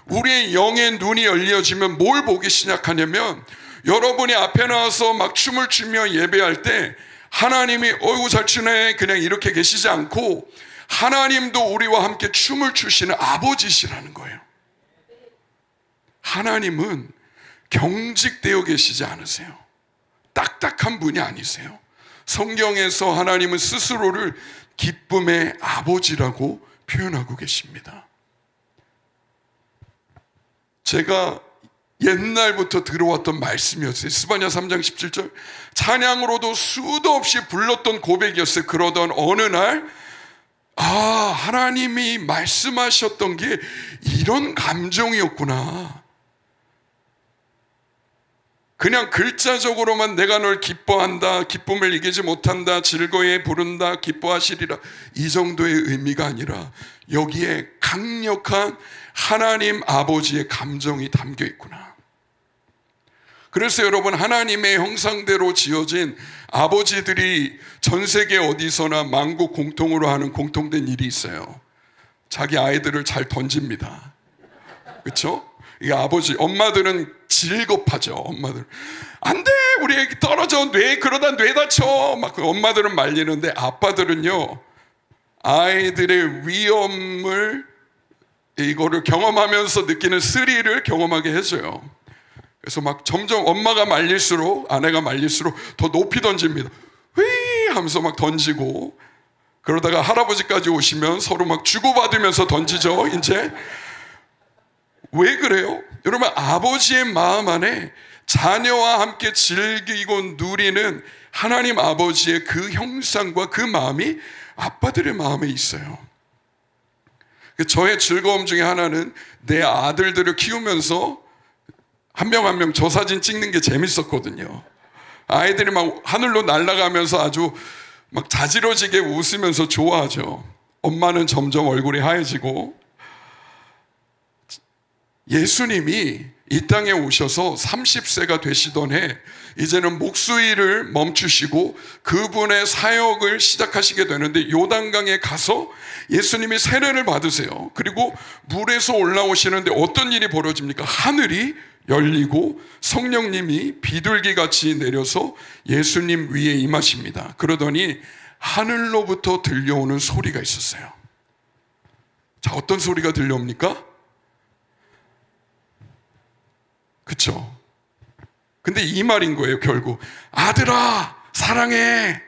A: 우리의 영의 눈이 열려지면 뭘 보기 시작하냐면 여러분이 앞에 나와서 막 춤을 추며 예배할 때 하나님이 어이구 잘 추네 그냥 이렇게 계시지 않고 하나님도 우리와 함께 춤을 추시는 아버지시라는 거예요. 하나님은 경직되어 계시지 않으세요. 딱딱한 분이 아니세요. 성경에서 하나님은 스스로를 기쁨의 아버지라고 표현하고 계십니다. 제가 옛날부터 들어왔던 말씀이었어요. 스바냐 3장 17절 찬양으로도 수도 없이 불렀던 고백이었어요. 그러던 어느 날 하나님이 말씀하셨던 게 이런 감정이었구나. 그냥 글자적으로만 내가 널 기뻐한다, 기쁨을 이기지 못한다, 즐거이 부른다, 기뻐하시리라 이 정도의 의미가 아니라 여기에 강력한 하나님 아버지의 감정이 담겨 있구나. 그래서 여러분, 하나님의 형상대로 지어진 아버지들이 전 세계 어디서나 만국 공통으로 하는 공통된 일이 있어요. 자기 아이들을 잘 던집니다. 그렇죠? 이 아버지, 엄마들은 질겁하죠. 엄마들 안 돼, 우리 애기 떨어져, 그러다 뇌 다쳐 막 엄마들은 말리는데 아빠들은요 아이들의 위험을 이거를 경험하면서 느끼는 스릴을 경험하게 해줘요. 그래서 막 점점 엄마가 말릴수록, 아내가 말릴수록 더 높이 던집니다. 휘 하면서 막 던지고, 그러다가 할아버지까지 오시면 서로 막 주고받으면서 던지죠. 이제 왜 그래요? 여러분, 아버지의 마음 안에 자녀와 함께 즐기고 누리는 하나님 아버지의 그 형상과 그 마음이 아빠들의 마음에 있어요. 저의 즐거움 중에 하나는 내 아들들을 키우면서 한 명 한 명 저 사진 찍는 게 재밌었거든요. 아이들이 막 하늘로 날아가면서 아주 막 자지러지게 웃으면서 좋아하죠. 엄마는 점점 얼굴이 하얘지고. 예수님이 이 땅에 오셔서 30세가 되시던 해, 이제는 목수일을 멈추시고 그분의 사역을 시작하시게 되는데, 요단강에 가서 예수님이 세례를 받으세요. 그리고 물에서 올라오시는데 어떤 일이 벌어집니까? 하늘이 열리고 성령님이 비둘기같이 내려서 예수님 위에 임하십니다. 그러더니 하늘로부터 들려오는 소리가 있었어요. 자, 어떤 소리가 들려옵니까? 그쵸? 근데 이 말인 거예요, 결국. 아들아, 사랑해.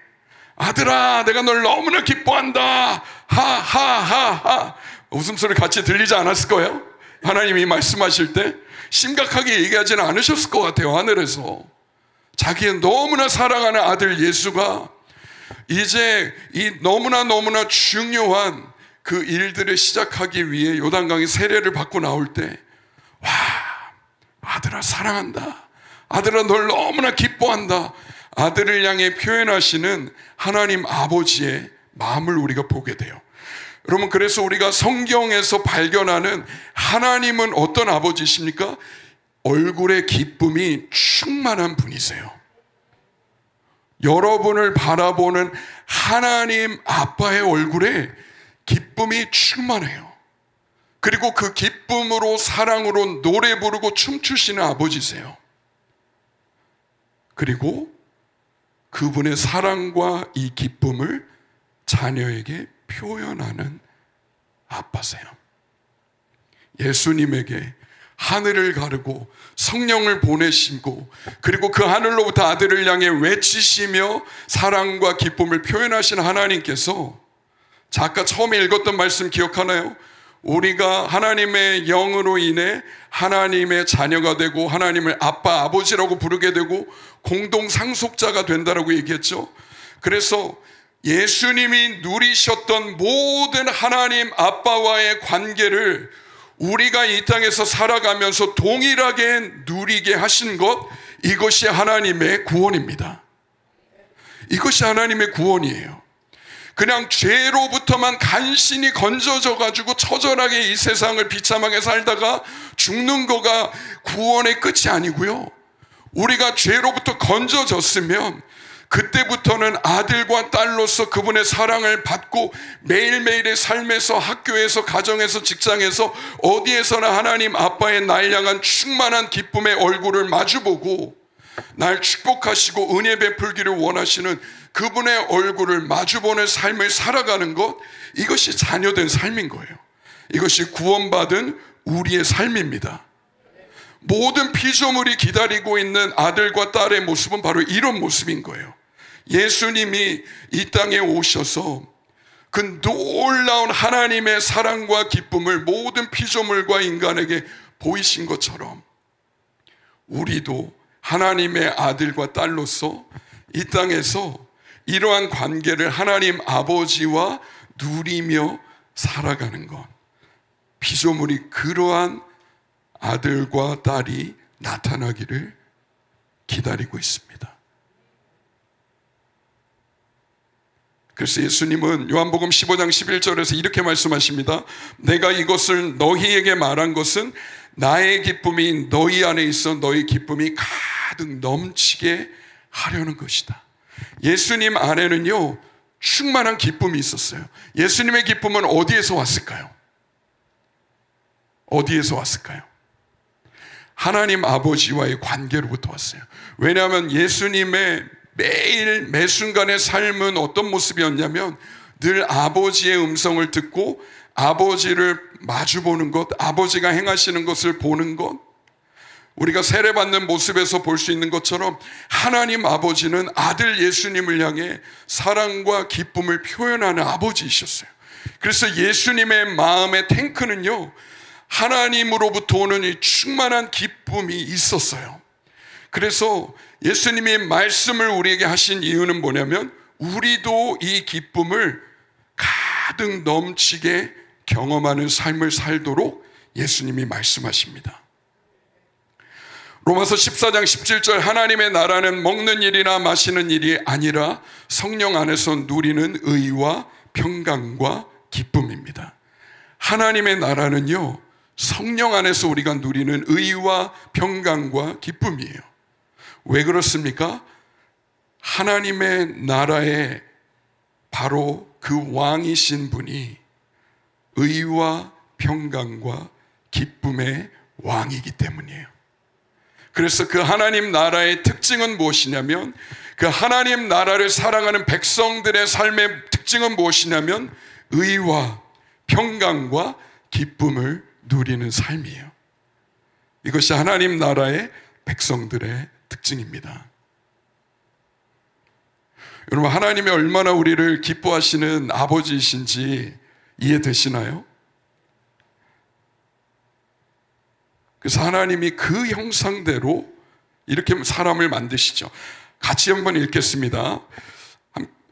A: 아들아, 내가 널 너무나 기뻐한다. 하하하하. 웃음소리 같이 들리지 않았을 거예요? 하나님이 말씀하실 때 심각하게 얘기하지는 않으셨을 것 같아요. 하늘에서 자기의 너무나 사랑하는 아들 예수가 이제 이 너무나 중요한 그 일들을 시작하기 위해 요단강에 세례를 받고 나올 때, 와, 아들아 사랑한다, 아들아 널 너무나 기뻐한다, 아들을 향해 표현하시는 하나님 아버지의 마음을 우리가 보게 돼요. 여러분, 그래서 우리가 성경에서 발견하는 하나님은 어떤 아버지십니까? 얼굴에 기쁨이 충만한 분이세요. 여러분을 바라보는 하나님 아빠의 얼굴에 기쁨이 충만해요. 그리고 그 기쁨으로, 사랑으로 노래 부르고 춤추시는 아버지세요. 그리고 그분의 사랑과 이 기쁨을 자녀에게 표현하는 아빠세요. 예수님에게 하늘을 가르고 성령을 보내시고, 그리고 그 하늘로부터 아들을 향해 외치시며 사랑과 기쁨을 표현하신 하나님께서, 자, 아까 처음에 읽었던 말씀 기억하나요? 우리가 하나님의 영으로 인해 하나님의 자녀가 되고 하나님을 아빠, 아버지라고 부르게 되고 공동 상속자가 된다라고 얘기했죠. 그래서 예수님이 누리셨던 모든 하나님 아빠와의 관계를 우리가 이 땅에서 살아가면서 동일하게 누리게 하신 것, 이것이 하나님의 구원입니다. 이것이 하나님의 구원이에요. 그냥 죄로부터만 간신히 건져져 가지고 처절하게 이 세상을 비참하게 살다가 죽는 거가 구원의 끝이 아니고요, 우리가 죄로부터 건져졌으면 그때부터는 아들과 딸로서 그분의 사랑을 받고 매일매일의 삶에서, 학교에서, 가정에서, 직장에서, 어디에서나 하나님 아빠의 날 향한 충만한 기쁨의 얼굴을 마주보고 날 축복하시고 은혜 베풀기를 원하시는 그분의 얼굴을 마주보는 삶을 살아가는 것, 이것이 자녀된 삶인 거예요. 이것이 구원받은 우리의 삶입니다. 모든 피조물이 기다리고 있는 아들과 딸의 모습은 바로 이런 모습인 거예요. 예수님이 이 땅에 오셔서 그 놀라운 하나님의 사랑과 기쁨을 모든 피조물과 인간에게 보이신 것처럼, 우리도 하나님의 아들과 딸로서 이 땅에서 이러한 관계를 하나님 아버지와 누리며 살아가는 것, 피조물이 그러한 아들과 딸이 나타나기를 기다리고 있습니다. 그래서 예수님은 요한복음 15장 11절에서 이렇게 말씀하십니다. 내가 이것을 너희에게 말한 것은 나의 기쁨이 너희 안에 있어 너희 기쁨이 가득 넘치게 하려는 것이다. 예수님 안에는요, 충만한 기쁨이 있었어요. 예수님의 기쁨은 어디에서 왔을까요? 어디에서 왔을까요? 하나님 아버지와의 관계로부터 왔어요. 왜냐하면 예수님의 매일 매순간의 삶은 어떤 모습이었냐면 늘 아버지의 음성을 듣고 아버지를 마주보는 것, 아버지가 행하시는 것을 보는 것, 우리가 세례받는 모습에서 볼 수 있는 것처럼 하나님 아버지는 아들 예수님을 향해 사랑과 기쁨을 표현하는 아버지이셨어요. 그래서 예수님의 마음의 탱크는요, 하나님으로부터 오는 이 충만한 기쁨이 있었어요. 그래서 예수님이 말씀을 우리에게 하신 이유는 뭐냐면, 우리도 이 기쁨을 가득 넘치게 경험하는 삶을 살도록 예수님이 말씀하십니다. 로마서 14장 17절, 하나님의 나라는 먹는 일이나 마시는 일이 아니라 성령 안에서 누리는 의와 평강과 기쁨입니다. 하나님의 나라는요, 성령 안에서 우리가 누리는 의와 평강과 기쁨이에요. 왜 그렇습니까? 하나님의 나라에 바로 그 왕이신 분이 의와 평강과 기쁨의 왕이기 때문이에요. 그래서 그 하나님 나라의 특징은 무엇이냐면, 그 하나님 나라를 사랑하는 백성들의 삶의 특징은 무엇이냐면 의와 평강과 기쁨을 누리는 삶이에요. 이것이 하나님 나라의 백성들의 특징입니다. 여러분, 하나님이 얼마나 우리를 기뻐하시는 아버지이신지 이해되시나요? 그래서 하나님이 그 형상대로 이렇게 사람을 만드시죠. 같이 한번 읽겠습니다.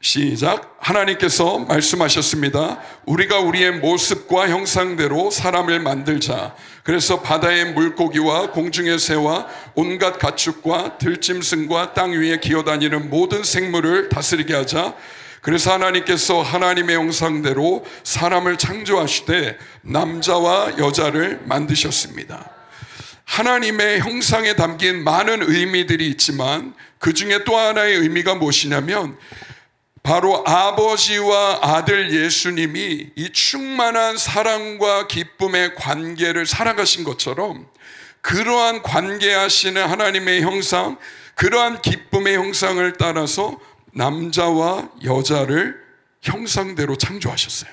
A: 시작. 하나님께서 말씀하셨습니다. 우리가 우리의 모습과 형상대로 사람을 만들자. 그래서 바다의 물고기와 공중의 새와 온갖 가축과 들짐승과 땅 위에 기어다니는 모든 생물을 다스리게 하자. 그래서 하나님께서 하나님의 형상대로 사람을 창조하시되 남자와 여자를 만드셨습니다. 하나님의 형상에 담긴 많은 의미들이 있지만 그 중에 또 하나의 의미가 무엇이냐면, 바로 아버지와 아들 예수님이 이 충만한 사랑과 기쁨의 관계를 살아가신 것처럼, 그러한 관계하시는 하나님의 형상, 그러한 기쁨의 형상을 따라서 남자와 여자를 형상대로 창조하셨어요.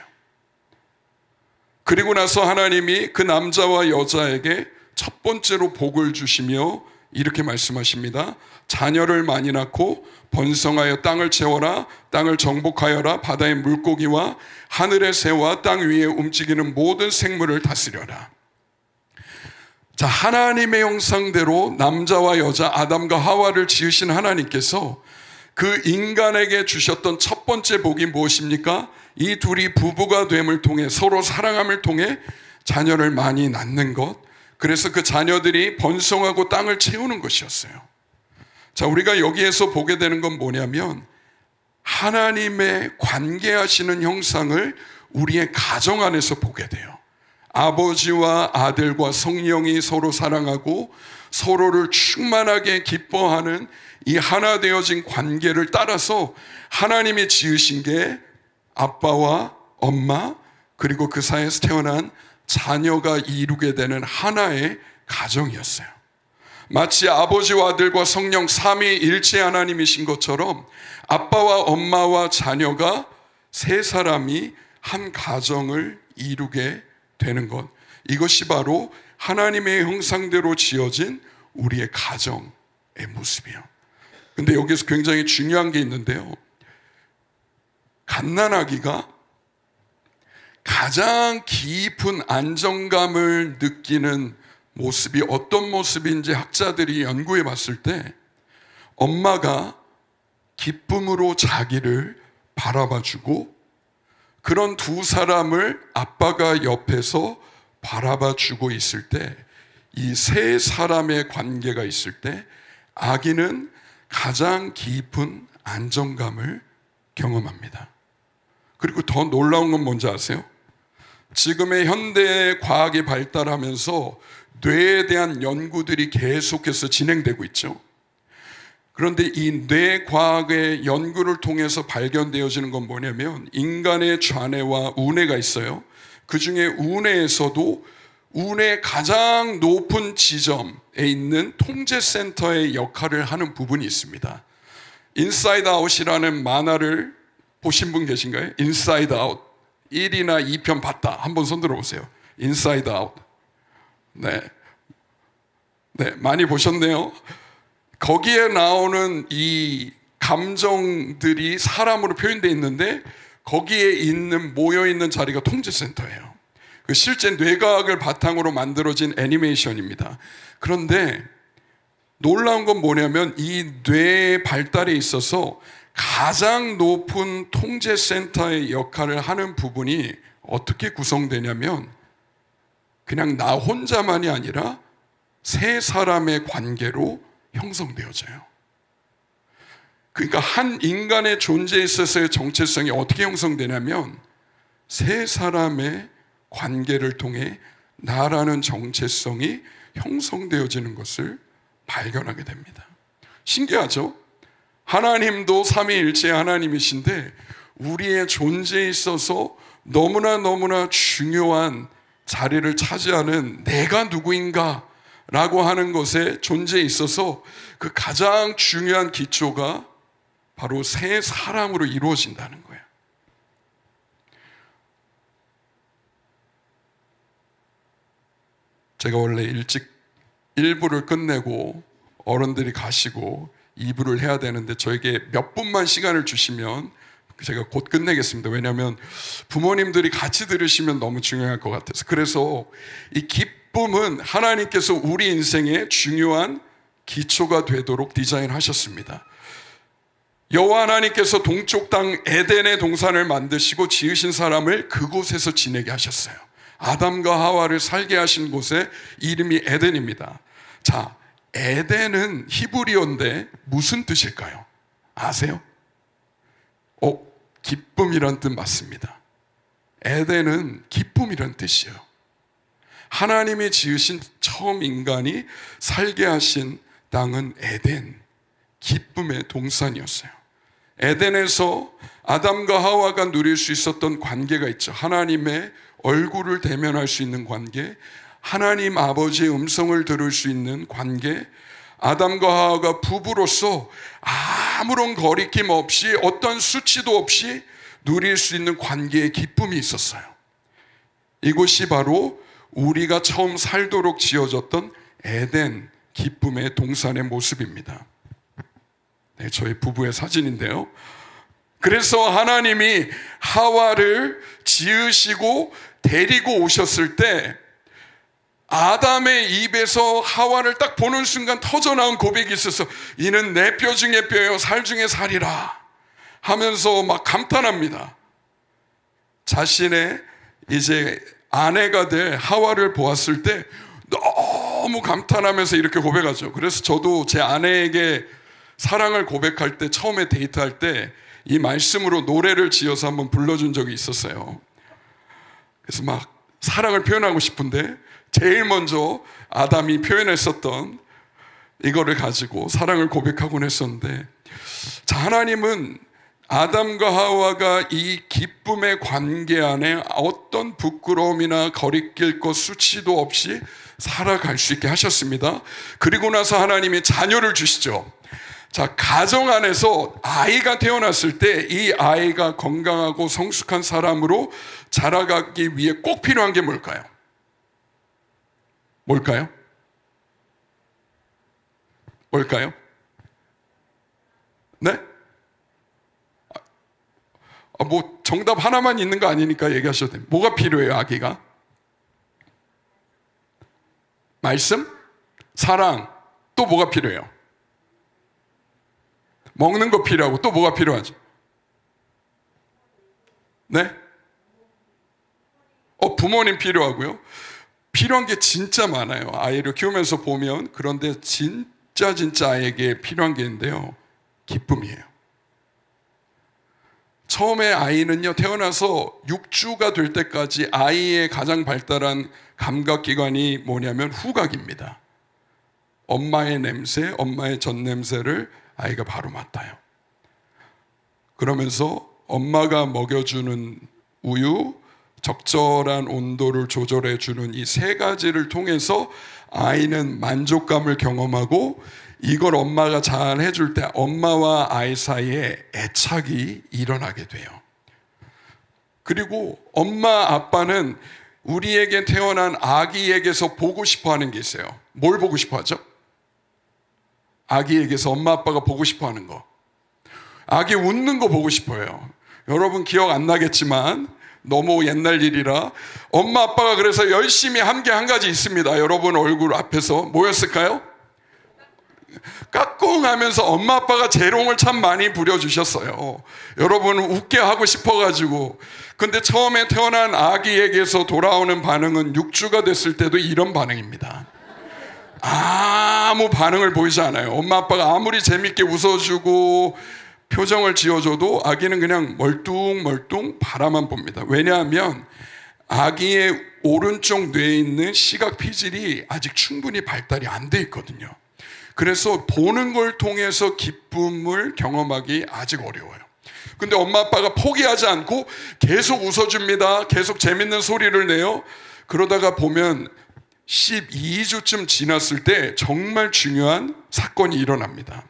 A: 그리고 나서 하나님이 그 남자와 여자에게 첫 번째로 복을 주시며 이렇게 말씀하십니다. 자녀를 많이 낳고 번성하여 땅을 채워라. 땅을 정복하여라. 바다의 물고기와 하늘의 새와 땅 위에 움직이는 모든 생물을 다스려라. 자, 하나님의 형상대로 남자와 여자 아담과 하와를 지으신 하나님께서 그 인간에게 주셨던 첫 번째 복이 무엇입니까? 이 둘이 부부가 됨을 통해, 서로 사랑함을 통해 자녀를 많이 낳는 것, 그래서 그 자녀들이 번성하고 땅을 채우는 것이었어요. 자, 우리가 여기에서 보게 되는 건 뭐냐면, 하나님의 관계하시는 형상을 우리의 가정 안에서 보게 돼요. 아버지와 아들과 성령이 서로 사랑하고 서로를 충만하게 기뻐하는 이 하나 되어진 관계를 따라서 하나님이 지으신 게 아빠와 엄마, 그리고 그 사이에서 태어난 자녀가 이루게 되는 하나의 가정이었어요. 마치 아버지와 아들과 성령 삼위일체 하나님이신 것처럼 아빠와 엄마와 자녀가 세 사람이 한 가정을 이루게 되는 것, 이것이 바로 하나님의 형상대로 지어진 우리의 가정의 모습이에요. 근데 여기서 굉장히 중요한 게 있는데요, 갓난아기가 가장 깊은 안정감을 느끼는 모습이 어떤 모습인지 학자들이 연구해 봤을 때, 엄마가 기쁨으로 자기를 바라봐주고 그런 두 사람을 아빠가 옆에서 바라봐주고 있을 때, 이 세 사람의 관계가 있을 때 아기는 가장 깊은 안정감을 경험합니다. 그리고 더 놀라운 건 뭔지 아세요? 지금의 현대 과학이 발달하면서 뇌에 대한 연구들이 계속해서 진행되고 있죠. 그런데 이 뇌 과학의 연구를 통해서 발견되어지는 건 뭐냐면, 인간의 좌뇌와 우뇌가 있어요. 그 중에 우뇌에서도 우뇌 가장 높은 지점에 있는 통제센터의 역할을 하는 부분이 있습니다. 인사이드 아웃이라는 만화를 보신 분 계신가요? 인사이드 아웃 1이나 2편 봤다. 한번 손 들어보세요. 인사이드 아웃. 네. 네, 많이 보셨네요. 거기에 나오는 이 감정들이 사람으로 표현되어 있는데 거기에 모여 있는 자리가 통제센터예요. 그 실제 뇌과학을 바탕으로 만들어진 애니메이션입니다. 그런데 놀라운 건 뭐냐면 이 뇌의 발달에 있어서 가장 높은 통제센터의 역할을 하는 부분이 어떻게 구성되냐면 그냥 나 혼자만이 아니라 세 사람의 관계로 형성되어져요. 그러니까 한 인간의 존재에 있어서의 정체성이 어떻게 형성되냐면 세 사람의 관계를 통해 나라는 정체성이 형성되어지는 것을 발견하게 됩니다. 신기하죠? 하나님도 삼위일체 하나님이신데 우리의 존재에 있어서 너무나 중요한 자리를 차지하는 내가 누구인가 라고 하는 것에 존재에 있어서 그 가장 중요한 기초가 바로 세 사람으로 이루어진다는 거예요. 제가 원래 일찍 1부를 끝내고 어른들이 가시고 2부를 해야 되는데 저에게 몇 분만 시간을 주시면 제가 곧 끝내겠습니다. 왜냐하면 부모님들이 같이 들으시면 너무 중요할 것 같아서. 그래서 이 기쁨은 하나님께서 우리 인생의 중요한 기초가 되도록 디자인하셨습니다. 여호와 하나님께서 동쪽 땅 에덴의 동산을 만드시고 지으신 사람을 그곳에서 지내게 하셨어요. 아담과 하와를 살게 하신 곳의 이름이 에덴입니다. 자, 에덴은 히브리어인데 무슨 뜻일까요? 아세요? 기쁨이란 뜻 맞습니다. 에덴은 기쁨이란 뜻이에요. 하나님이 지으신 처음 인간이 살게 하신 땅은 에덴, 기쁨의 동산이었어요. 에덴에서 아담과 하와가 누릴 수 있었던 관계가 있죠. 하나님의 얼굴을 대면할 수 있는 관계, 하나님 아버지의 음성을 들을 수 있는 관계, 아담과 하와가 부부로서 아무런 거리낌 없이 어떤 수치도 없이 누릴 수 있는 관계의 기쁨이 있었어요. 이곳이 바로 우리가 처음 살도록 지어졌던 에덴 기쁨의 동산의 모습입니다. 네, 저희 부부의 사진인데요. 그래서 하나님이 하와를 지으시고 데리고 오셨을 때 아담의 입에서 하와를 딱 보는 순간 터져나온 고백이 있어서 이는 내 뼈 중에 뼈요 살 중에 살이라 하면서 막 감탄합니다. 자신의 이제 아내가 될 하와를 보았을 때 너무 감탄하면서 이렇게 고백하죠. 그래서 저도 제 아내에게 사랑을 고백할 때 처음에 데이트할 때 이 말씀으로 노래를 지어서 한번 불러준 적이 있었어요. 그래서 막 사랑을 표현하고 싶은데 제일 먼저 아담이 표현했었던 이거를 가지고 사랑을 고백하곤 했었는데, 자, 하나님은 아담과 하와가 이 기쁨의 관계 안에 어떤 부끄러움이나 거리낄 것 수치도 없이 살아갈 수 있게 하셨습니다. 그리고 나서 하나님이 자녀를 주시죠. 자, 가정 안에서 아이가 태어났을 때 이 아이가 건강하고 성숙한 사람으로 자라가기 위해 꼭 필요한 게 뭘까요? 뭘까요? 뭘까요? 네? 뭐 정답 하나만 있는 거 아니니까 얘기하셔도 돼요. 뭐가 필요해요, 아기가? 말씀? 사랑. 또 뭐가 필요해요? 먹는 거 필요하고 또 뭐가 필요하죠? 네? 부모님 필요하고요. 필요한 게 진짜 많아요. 아이를 키우면서 보면. 그런데 진짜 아이에게 필요한 게 있는데요. 기쁨이에요. 처음에 아이는요, 태어나서 6주가 될 때까지 아이의 가장 발달한 감각기관이 뭐냐면 후각입니다. 엄마의 냄새, 엄마의 젖냄새를 아이가 바로 맡아요. 그러면서 엄마가 먹여주는 우유, 적절한 온도를 조절해주는 이 세 가지를 통해서 아이는 만족감을 경험하고, 이걸 엄마가 잘 해줄 때 엄마와 아이 사이에 애착이 일어나게 돼요. 그리고 엄마 아빠는 우리에게 태어난 아기에게서 보고 싶어 하는 게 있어요. 뭘 보고 싶어 하죠? 아기에게서 엄마 아빠가 보고 싶어 하는 거. 아기 웃는 거 보고 싶어요. 여러분 기억 안 나겠지만 너무 옛날 일이라 엄마 아빠가 그래서 열심히 한 게 한 가지 있습니다. 여러분 얼굴 앞에서 뭐였을까요? 까꿍하면서 엄마 아빠가 재롱을 참 많이 부려주셨어요. 여러분은 웃게 하고 싶어가지고. 근데 처음에 태어난 아기에게서 돌아오는 반응은 6주가 됐을 때도 이런 반응입니다. 아무 반응을 보이지 않아요. 엄마 아빠가 아무리 재밌게 웃어주고 표정을 지어줘도 아기는 그냥 멀뚱멀뚱 바라만 봅니다. 왜냐하면 아기의 오른쪽 뇌에 있는 시각 피질이 아직 충분히 발달이 안 돼 있거든요. 그래서 보는 걸 통해서 기쁨을 경험하기 아직 어려워요. 근데 엄마 아빠가 포기하지 않고 계속 웃어줍니다. 계속 재밌는 소리를 내요. 그러다가 보면 12주쯤 지났을 때 정말 중요한 사건이 일어납니다.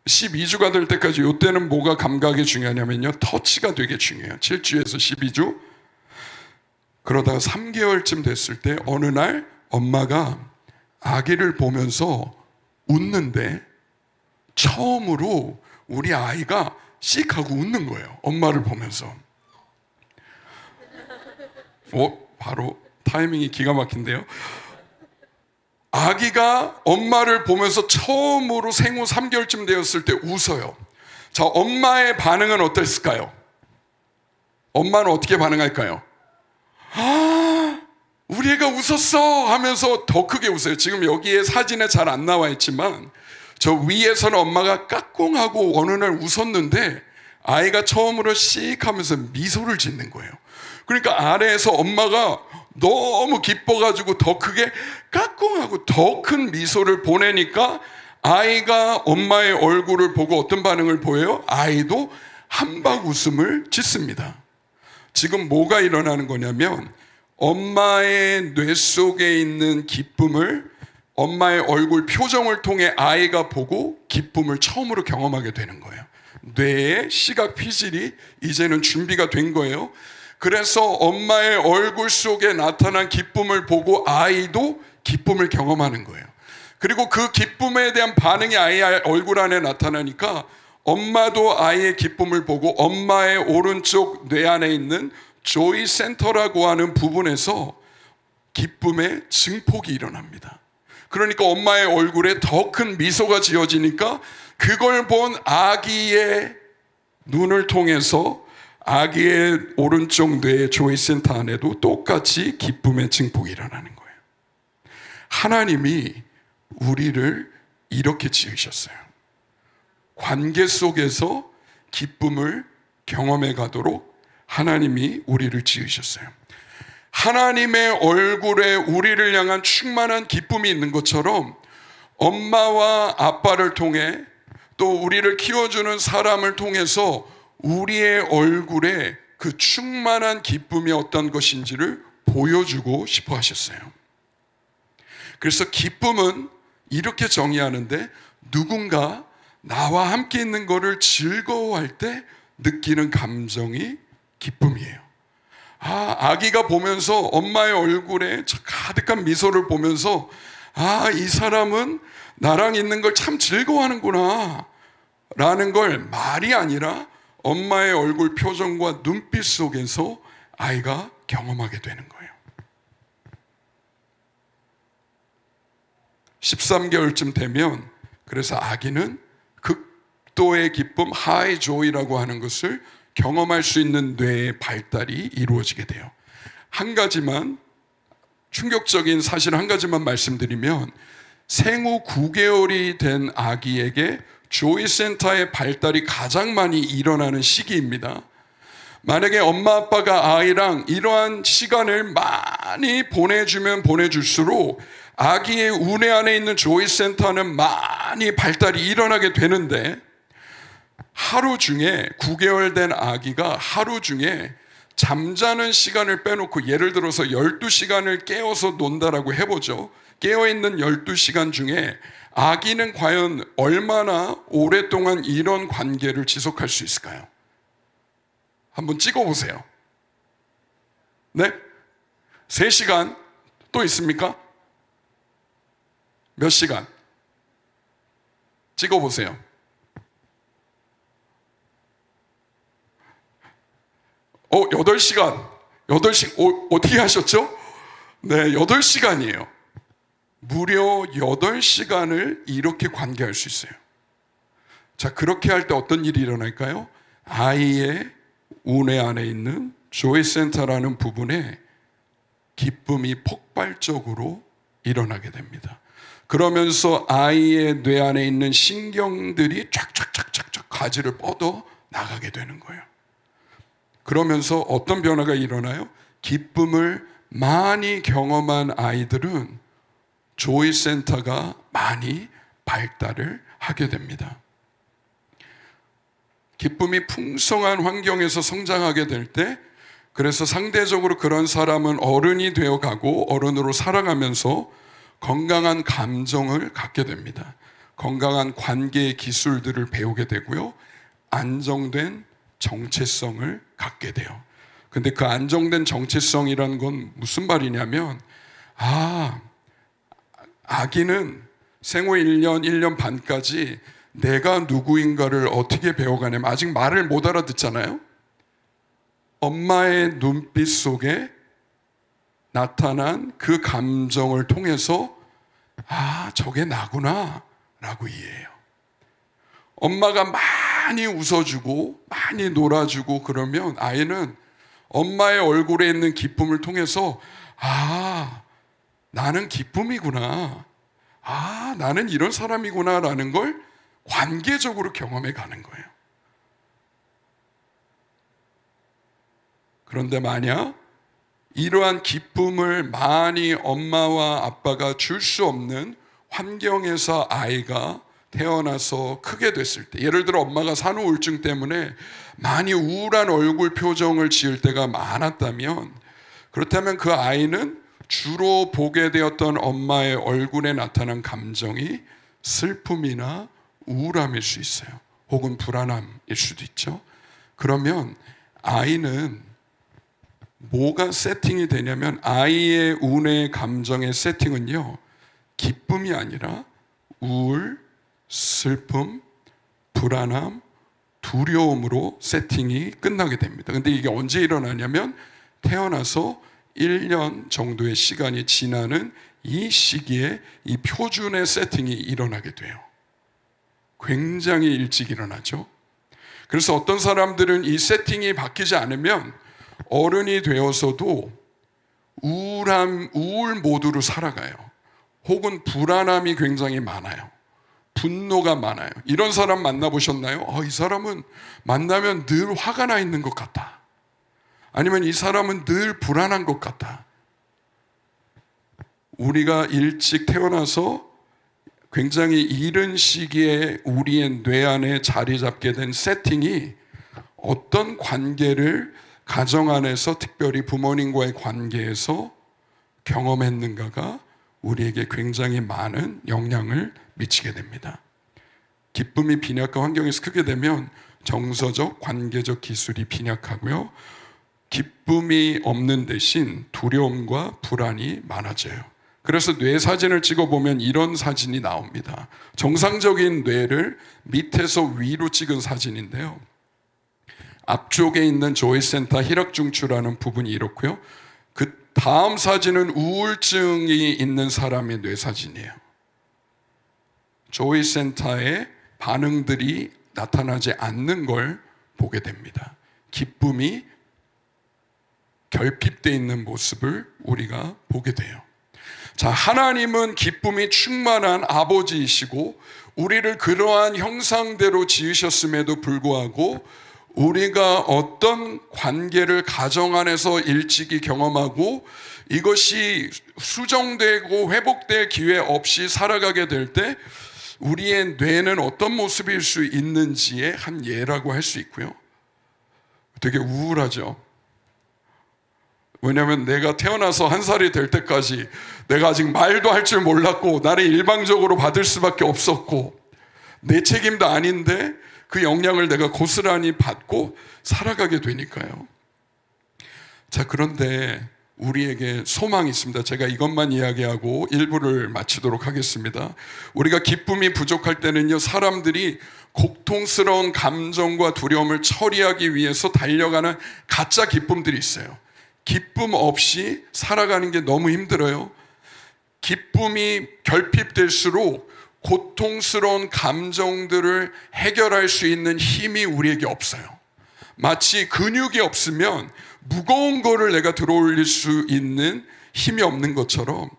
A: 12주가 될 때까지 이때는 뭐가 감각이 중요하냐면요, 터치가 되게 중요해요. 7주에서 12주. 그러다가 3개월쯤 됐을 때 어느 날 엄마가 아기를 보면서 웃는데 처음으로 우리 아이가 씩 하고 웃는 거예요. 엄마를 보면서. 바로 타이밍이 기가 막힌데요. 아기가 엄마를 보면서 처음으로 생후 3개월쯤 되었을 때 웃어요. 자, 엄마의 반응은 어땠을까요? 엄마는 어떻게 반응할까요? 우리 애가 웃었어 하면서 더 크게 웃어요. 지금 여기에 사진에 잘 안 나와 있지만 저 위에서는 엄마가 까꿍하고 어느 날 웃었는데 아이가 처음으로 씩 하면서 미소를 짓는 거예요. 그러니까 아래에서 엄마가 너무 기뻐가지고 더 크게 까꿍하고 더 큰 미소를 보내니까 아이가 엄마의 얼굴을 보고 어떤 반응을 보여요? 아이도 한박 웃음을 짓습니다. 지금 뭐가 일어나는 거냐면 엄마의 뇌 속에 있는 기쁨을 엄마의 얼굴 표정을 통해 아이가 보고 기쁨을 처음으로 경험하게 되는 거예요. 뇌의 시각 피질이 이제는 준비가 된 거예요. 그래서 엄마의 얼굴 속에 나타난 기쁨을 보고 아이도 기쁨을 경험하는 거예요. 그리고 그 기쁨에 대한 반응이 아이의 얼굴 안에 나타나니까 엄마도 아이의 기쁨을 보고 엄마의 오른쪽 뇌 안에 있는 조이 센터라고 하는 부분에서 기쁨의 증폭이 일어납니다. 그러니까 엄마의 얼굴에 더 큰 미소가 지어지니까 그걸 본 아기의 눈을 통해서 아기의 오른쪽 뇌의 조이 센터 안에도 똑같이 기쁨의 증폭이 일어나는 거예요. 하나님이 우리를 이렇게 지으셨어요. 관계 속에서 기쁨을 경험해 가도록 하나님이 우리를 지으셨어요. 하나님의 얼굴에 우리를 향한 충만한 기쁨이 있는 것처럼 엄마와 아빠를 통해 또 우리를 키워주는 사람을 통해서 우리의 얼굴에 그 충만한 기쁨이 어떤 것인지를 보여주고 싶어 하셨어요. 그래서 기쁨은 이렇게 정의하는데 누군가 나와 함께 있는 것을 즐거워할 때 느끼는 감정이 기쁨이에요. 아기가 보면서 엄마의 얼굴에 가득한 미소를 보면서 이 사람은 나랑 있는 걸 참 즐거워하는구나 라는 걸 말이 아니라 엄마의 얼굴 표정과 눈빛 속에서 아이가 경험하게 되는 거예요. 13개월쯤 되면 그래서 아기는 극도의 기쁨, 하이 조이라고 하는 것을 경험할 수 있는 뇌의 발달이 이루어지게 돼요. 한 가지만, 충격적인 사실 한 가지만 말씀드리면 생후 9개월이 된 아기에게 조이 센터의 발달이 가장 많이 일어나는 시기입니다. 만약에 엄마 아빠가 아이랑 이러한 시간을 많이 보내주면 보내줄수록 아기의 우뇌 안에 있는 조이 센터는 많이 발달이 일어나게 되는데 하루 중에 9개월 된 아기가 하루 중에 잠자는 시간을 빼놓고 예를 들어서 12시간을 깨어서 논다라고 해보죠. 깨어있는 12시간 중에 아기는 과연 얼마나 오랫동안 이런 관계를 지속할 수 있을까요? 한번 찍어보세요. 네? 3시간? 또 있습니까? 몇 시간? 찍어보세요. 8시간. 어떻게 하셨죠? 네, 8시간이에요. 무려 8시간을 이렇게 관계할 수 있어요. 자, 그렇게 할 때 어떤 일이 일어날까요? 아이의 우뇌 안에 있는 조이 센터라는 부분에 기쁨이 폭발적으로 일어나게 됩니다. 그러면서 아이의 뇌 안에 있는 신경들이 쫙쫙쫙쫙 가지를 뻗어 나가게 되는 거예요. 그러면서 어떤 변화가 일어나요? 기쁨을 많이 경험한 아이들은 조이 센터가 많이 발달을 하게 됩니다. 기쁨이 풍성한 환경에서 성장하게 될 때, 그래서 상대적으로 그런 사람은 어른이 되어가고 어른으로 살아가면서 건강한 감정을 갖게 됩니다. 건강한 관계의 기술들을 배우게 되고요. 안정된 정체성을 갖게 돼요. 근데 그 안정된 정체성이라는 건 무슨 말이냐면, 아기는 생후 1년, 1년 반까지 내가 누구인가를 어떻게 배워가냐면 아직 말을 못 알아듣잖아요. 엄마의 눈빛 속에 나타난 그 감정을 통해서 저게 나구나 라고 이해해요. 엄마가 많이 웃어주고 많이 놀아주고 그러면 아이는 엄마의 얼굴에 있는 기쁨을 통해서 나는 기쁨이구나, 나는 이런 사람이구나 라는 걸 관계적으로 경험해 가는 거예요. 그런데 만약 이러한 기쁨을 많이 엄마와 아빠가 줄 수 없는 환경에서 아이가 태어나서 크게 됐을 때, 예를 들어 엄마가 산후 우울증 때문에 많이 우울한 얼굴 표정을 지을 때가 많았다면, 그렇다면 그 아이는 주로 보게 되었던 엄마의 얼굴에 나타난 감정이 슬픔이나 우울함일 수 있어요. 혹은 불안함일 수도 있죠. 그러면 아이는 뭐가 세팅이 되냐면, 아이의 우뇌 감정의 세팅은요, 기쁨이 아니라 우울, 슬픔, 불안함, 두려움으로 세팅이 끝나게 됩니다. 근데 이게 언제 일어나냐면 태어나서 1년 정도의 시간이 지나는 이 시기에 이 표준의 세팅이 일어나게 돼요. 굉장히 일찍 일어나죠. 그래서 어떤 사람들은 이 세팅이 바뀌지 않으면 어른이 되어서도 우울 모드로 살아가요. 혹은 불안함이 굉장히 많아요. 분노가 많아요. 이런 사람 만나보셨나요? 이 사람은 만나면 늘 화가 나 있는 것 같다. 아니면 이 사람은 늘 불안한 것 같다. 우리가 일찍 태어나서 굉장히 이른 시기에 우리의 뇌 안에 자리 잡게 된 세팅이 어떤 관계를 가정 안에서, 특별히 부모님과의 관계에서 경험했는가가 우리에게 굉장히 많은 영향을 미치게 됩니다. 기쁨이 빈약한 환경에서 크게 되면 정서적, 관계적 기술이 빈약하고요. 기쁨이 없는 대신 두려움과 불안이 많아져요. 그래서 뇌 사진을 찍어보면 이런 사진이 나옵니다. 정상적인 뇌를 밑에서 위로 찍은 사진인데요. 앞쪽에 있는 조이 센터 희락중추라는 부분이 이렇고요. 그 다음 사진은 우울증이 있는 사람의 뇌 사진이에요. 조이 센터의 반응들이 나타나지 않는 걸 보게 됩니다. 기쁨이 결핍되어 있는 모습을 우리가 보게 돼요. 자, 하나님은 기쁨이 충만한 아버지이시고 우리를 그러한 형상대로 지으셨음에도 불구하고 우리가 어떤 관계를 가정 안에서 일찍이 경험하고 이것이 수정되고 회복될 기회 없이 살아가게 될 때 우리의 뇌는 어떤 모습일 수 있는지의 한 예라고 할 수 있고요. 되게 우울하죠. 왜냐하면 내가 태어나서 1살이 될 때까지 내가 아직 말도 할 줄 몰랐고 나를 일방적으로 받을 수밖에 없었고 내 책임도 아닌데 그 영향을 내가 고스란히 받고 살아가게 되니까요. 자, 그런데 우리에게 소망이 있습니다. 제가 이것만 이야기하고 일부를 마치도록 하겠습니다. 우리가 기쁨이 부족할 때는요, 사람들이 고통스러운 감정과 두려움을 처리하기 위해서 달려가는 가짜 기쁨들이 있어요. 기쁨 없이 살아가는 게 너무 힘들어요. 기쁨이 결핍될수록 고통스러운 감정들을 해결할 수 있는 힘이 우리에게 없어요. 마치 근육이 없으면 무거운 거를 내가 들어올릴 수 있는 힘이 없는 것처럼,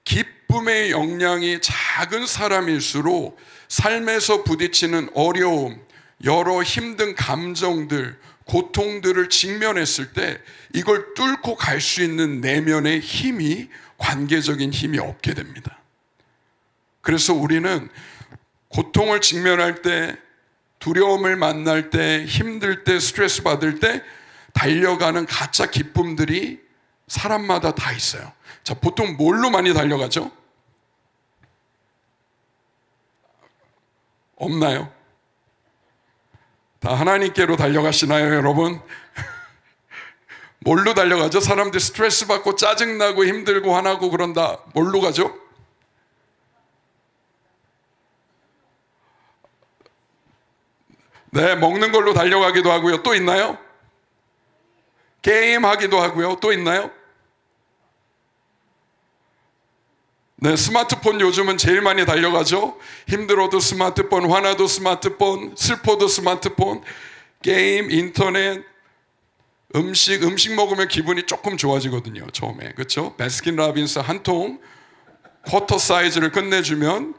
A: 기쁨의 역량이 작은 사람일수록 삶에서 부딪히는 어려움, 여러 힘든 감정들, 고통들을 직면했을 때 이걸 뚫고 갈 수 있는 내면의 힘이, 관계적인 힘이 없게 됩니다. 그래서 우리는 고통을 직면할 때, 두려움을 만날 때, 힘들 때, 스트레스 받을 때 달려가는 가짜 기쁨들이 사람마다 다 있어요. 자, 보통 뭘로 많이 달려가죠? 없나요? 다 하나님께로 달려가시나요, 여러분? 뭘로 달려가죠? 사람들 스트레스 받고 짜증나고 힘들고 화나고 그런다. 뭘로 가죠? 네, 먹는 걸로 달려가기도 하고요. 또 있나요? 게임 하기도 하고요. 또 있나요? 네, 스마트폰 요즘은 제일 많이 달려가죠. 힘들어도 스마트폰, 화나도 스마트폰, 슬퍼도 스마트폰, 게임, 인터넷, 음식 먹으면 기분이 조금 좋아지거든요, 처음에. 그렇죠? 바스킨라빈스 한 통 쿼터 사이즈를 끝내주면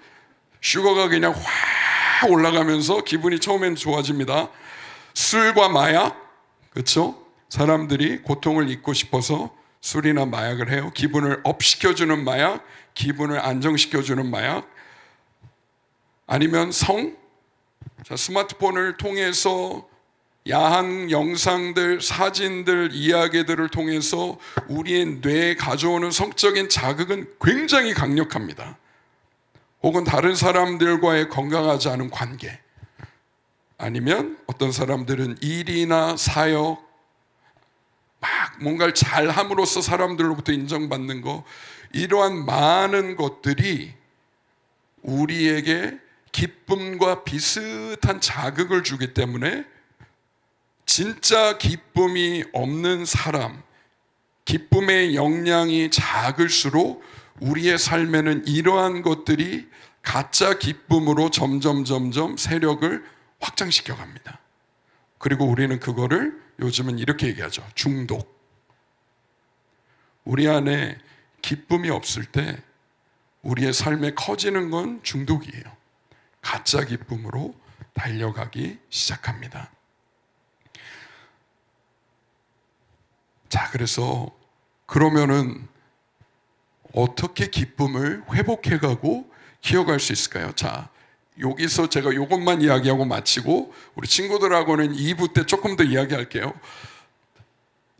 A: 슈거가 그냥 확 올라가면서 기분이 처음엔 좋아집니다. 술과 마약, 그렇죠? 사람들이 고통을 잊고 싶어서 술이나 마약을 해요. 기분을 업 시켜주는 마약, 기분을 안정시켜주는 마약. 아니면 성, 자, 스마트폰을 통해서 야한 영상들, 사진들, 이야기들을 통해서 우리의 뇌에 가져오는 성적인 자극은 굉장히 강력합니다. 혹은 다른 사람들과의 건강하지 않은 관계, 아니면 어떤 사람들은 일이나 사역, 막 뭔가를 잘 함으로써 사람들로부터 인정받는 거, 이러한 많은 것들이 우리에게 기쁨과 비슷한 자극을 주기 때문에 진짜 기쁨이 없는 사람, 기쁨의 역량이 작을수록 우리의 삶에는 이러한 것들이 가짜 기쁨으로 점점 세력을 확장시켜 갑니다. 그리고 우리는 그거를 요즘은 이렇게 얘기하죠. 중독. 우리 안에 기쁨이 없을 때 우리의 삶에 커지는 건 중독이에요. 가짜 기쁨으로 달려가기 시작합니다. 자, 그래서 그러면은 어떻게 기쁨을 회복해가고 키워갈 수 있을까요? 자, 여기서 제가 이것만 이야기하고 마치고 우리 친구들하고는 2부 때 조금 더 이야기할게요.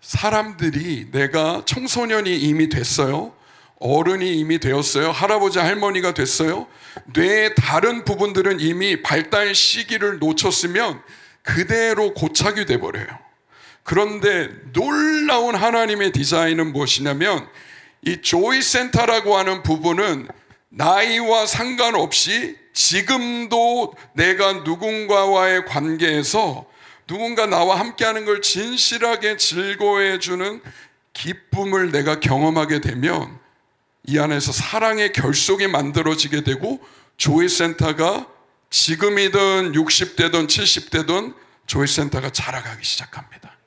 A: 사람들이, 내가 청소년이 이미 됐어요, 어른이 이미 되었어요, 할아버지 할머니가 됐어요, 뇌의 다른 부분들은 이미 발달 시기를 놓쳤으면 그대로 고착이 돼버려요. 그런데 놀라운 하나님의 디자인은 무엇이냐면, 이 조이 센터라고 하는 부분은 나이와 상관없이 지금도 내가 누군가와의 관계에서 누군가 나와 함께하는 걸 진실하게 즐거워해주는 기쁨을 내가 경험하게 되면 이 안에서 사랑의 결속이 만들어지게 되고, 조이 센터가 지금이든 60대든 70대든 조이 센터가 자라가기 시작합니다.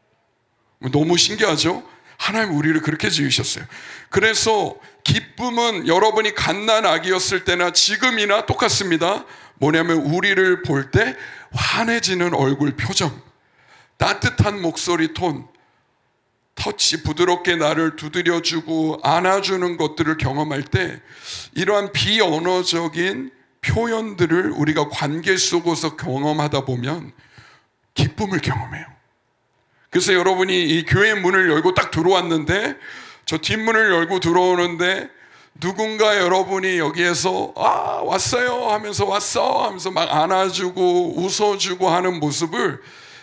A: 너무 신기하죠? 하나님 우리를 그렇게 지으셨어요. 그래서 기쁨은 여러분이 갓난 아기였을 때나 지금이나 똑같습니다. 뭐냐면 우리를 볼 때 환해지는 얼굴 표정, 따뜻한 목소리 톤, 터치, 부드럽게 나를 두드려주고 안아주는 것들을 경험할 때 이러한 비언어적인 표현들을 우리가 관계 속에서 경험하다 보면 기쁨을 경험해요. 그래서 여러분이 이 교회 문을 열고 딱 들어왔는데, 저 뒷문을 열고 들어오는데 누군가 여러분이 여기에서 왔어요 하면서 왔어 하면서 막 안아주고 웃어주고 하는 모습을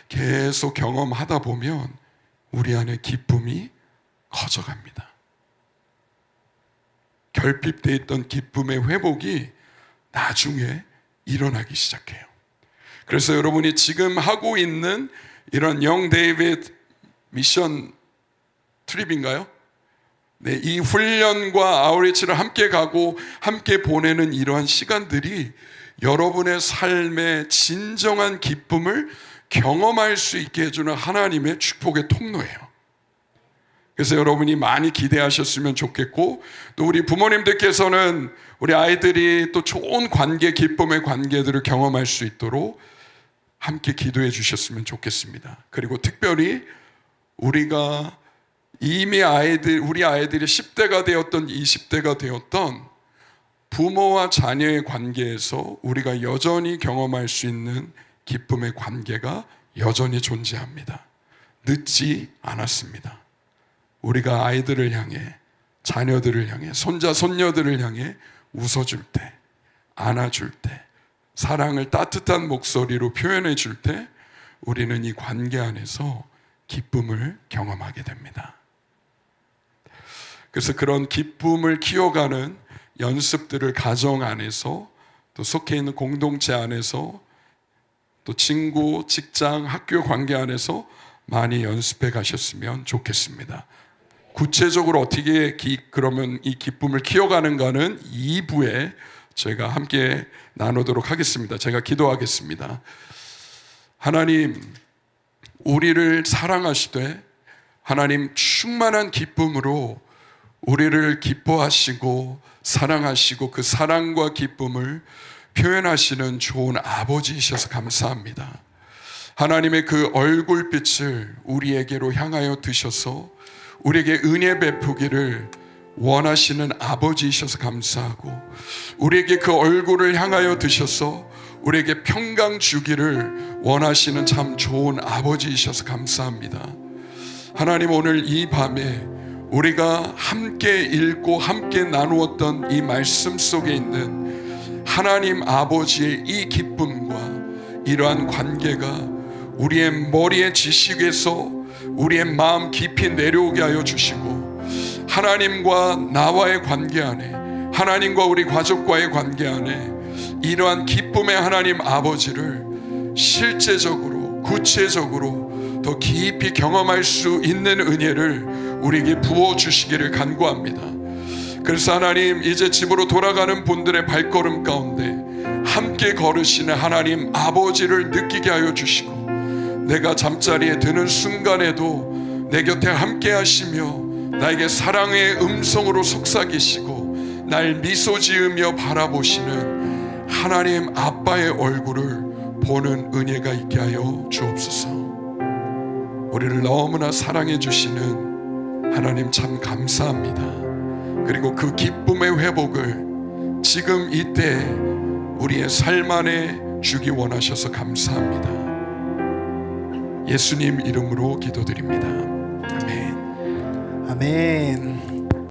A: 계속 경험하다 보면 우리 안에 기쁨이 커져갑니다. 결핍되어 있던 기쁨의 회복이 나중에 일어나기 시작해요. 그래서 여러분이 지금 하고 있는 이런 영 데이빗 미션 트립인가요? 네, 이 훈련과 아우리치를 함께 가고 함께 보내는 이러한 시간들이 여러분의 삶의 진정한 기쁨을 경험할 수 있게 해주는 하나님의 축복의 통로예요. 그래서 여러분이 많이 기대하셨으면 좋겠고, 또 우리 부모님들께서는 우리 아이들이 또 좋은 관계, 기쁨의 관계들을 경험할 수 있도록 함께 기도해 주셨으면 좋겠습니다. 그리고 특별히 우리가 이미 우리 아이들이 10대가 되었던 20대가 되었던 부모와 자녀의 관계에서 우리가 여전히 경험할 수 있는 기쁨의 관계가 여전히 존재합니다. 늦지 않았습니다. 우리가 아이들을 향해, 자녀들을 향해, 손자, 손녀들을 향해 웃어줄 때, 안아줄 때, 사랑을 따뜻한 목소리로 표현해 줄 때 우리는 이 관계 안에서 기쁨을 경험하게 됩니다. 그래서 그런 기쁨을 키워가는 연습들을 가정 안에서, 또 속해 있는 공동체 안에서, 또 친구, 직장, 학교 관계 안에서 많이 연습해 가셨으면 좋겠습니다. 구체적으로 어떻게 그러면 이 기쁨을 키워가는가는 2부에 제가 함께 나누도록 하겠습니다. 제가 기도하겠습니다. 하나님, 우리를 사랑하시되 하나님 충만한 기쁨으로 우리를 기뻐하시고 사랑하시고 그 사랑과 기쁨을 표현하시는 좋은 아버지이셔서 감사합니다. 하나님의 그 얼굴빛을 우리에게로 향하여 드셔서 우리에게 은혜 베푸기를 원하시는 아버지이셔서 감사하고, 우리에게 그 얼굴을 향하여 드셔서 우리에게 평강 주기를 원하시는 참 좋은 아버지이셔서 감사합니다. 하나님, 오늘 이 밤에 우리가 함께 읽고 함께 나누었던 이 말씀 속에 있는 하나님 아버지의 이 기쁨과 이러한 관계가 우리의 머리의 지식에서 우리의 마음 깊이 내려오게 하여 주시고, 하나님과 나와의 관계 안에, 하나님과 우리 가족과의 관계 안에 이러한 기쁨의 하나님 아버지를 실제적으로, 구체적으로 더 깊이 경험할 수 있는 은혜를 우리에게 부어주시기를 간구합니다. 그래서 하나님, 이제 집으로 돌아가는 분들의 발걸음 가운데 함께 걸으시는 하나님 아버지를 느끼게 하여 주시고, 내가 잠자리에 드는 순간에도 내 곁에 함께 하시며 나에게 사랑의 음성으로 속삭이시고 날 미소 지으며 바라보시는 하나님 아빠의 얼굴을 보는 은혜가 있게 하여 주옵소서. 우리를 너무나 사랑해 주시는 하나님 참 감사합니다. 그리고 그 기쁨의 회복을 지금 이때 우리의 삶 안에 주기 원하셔서 감사합니다. 예수님 이름으로 기도드립니다. 아멘.
B: 아멘.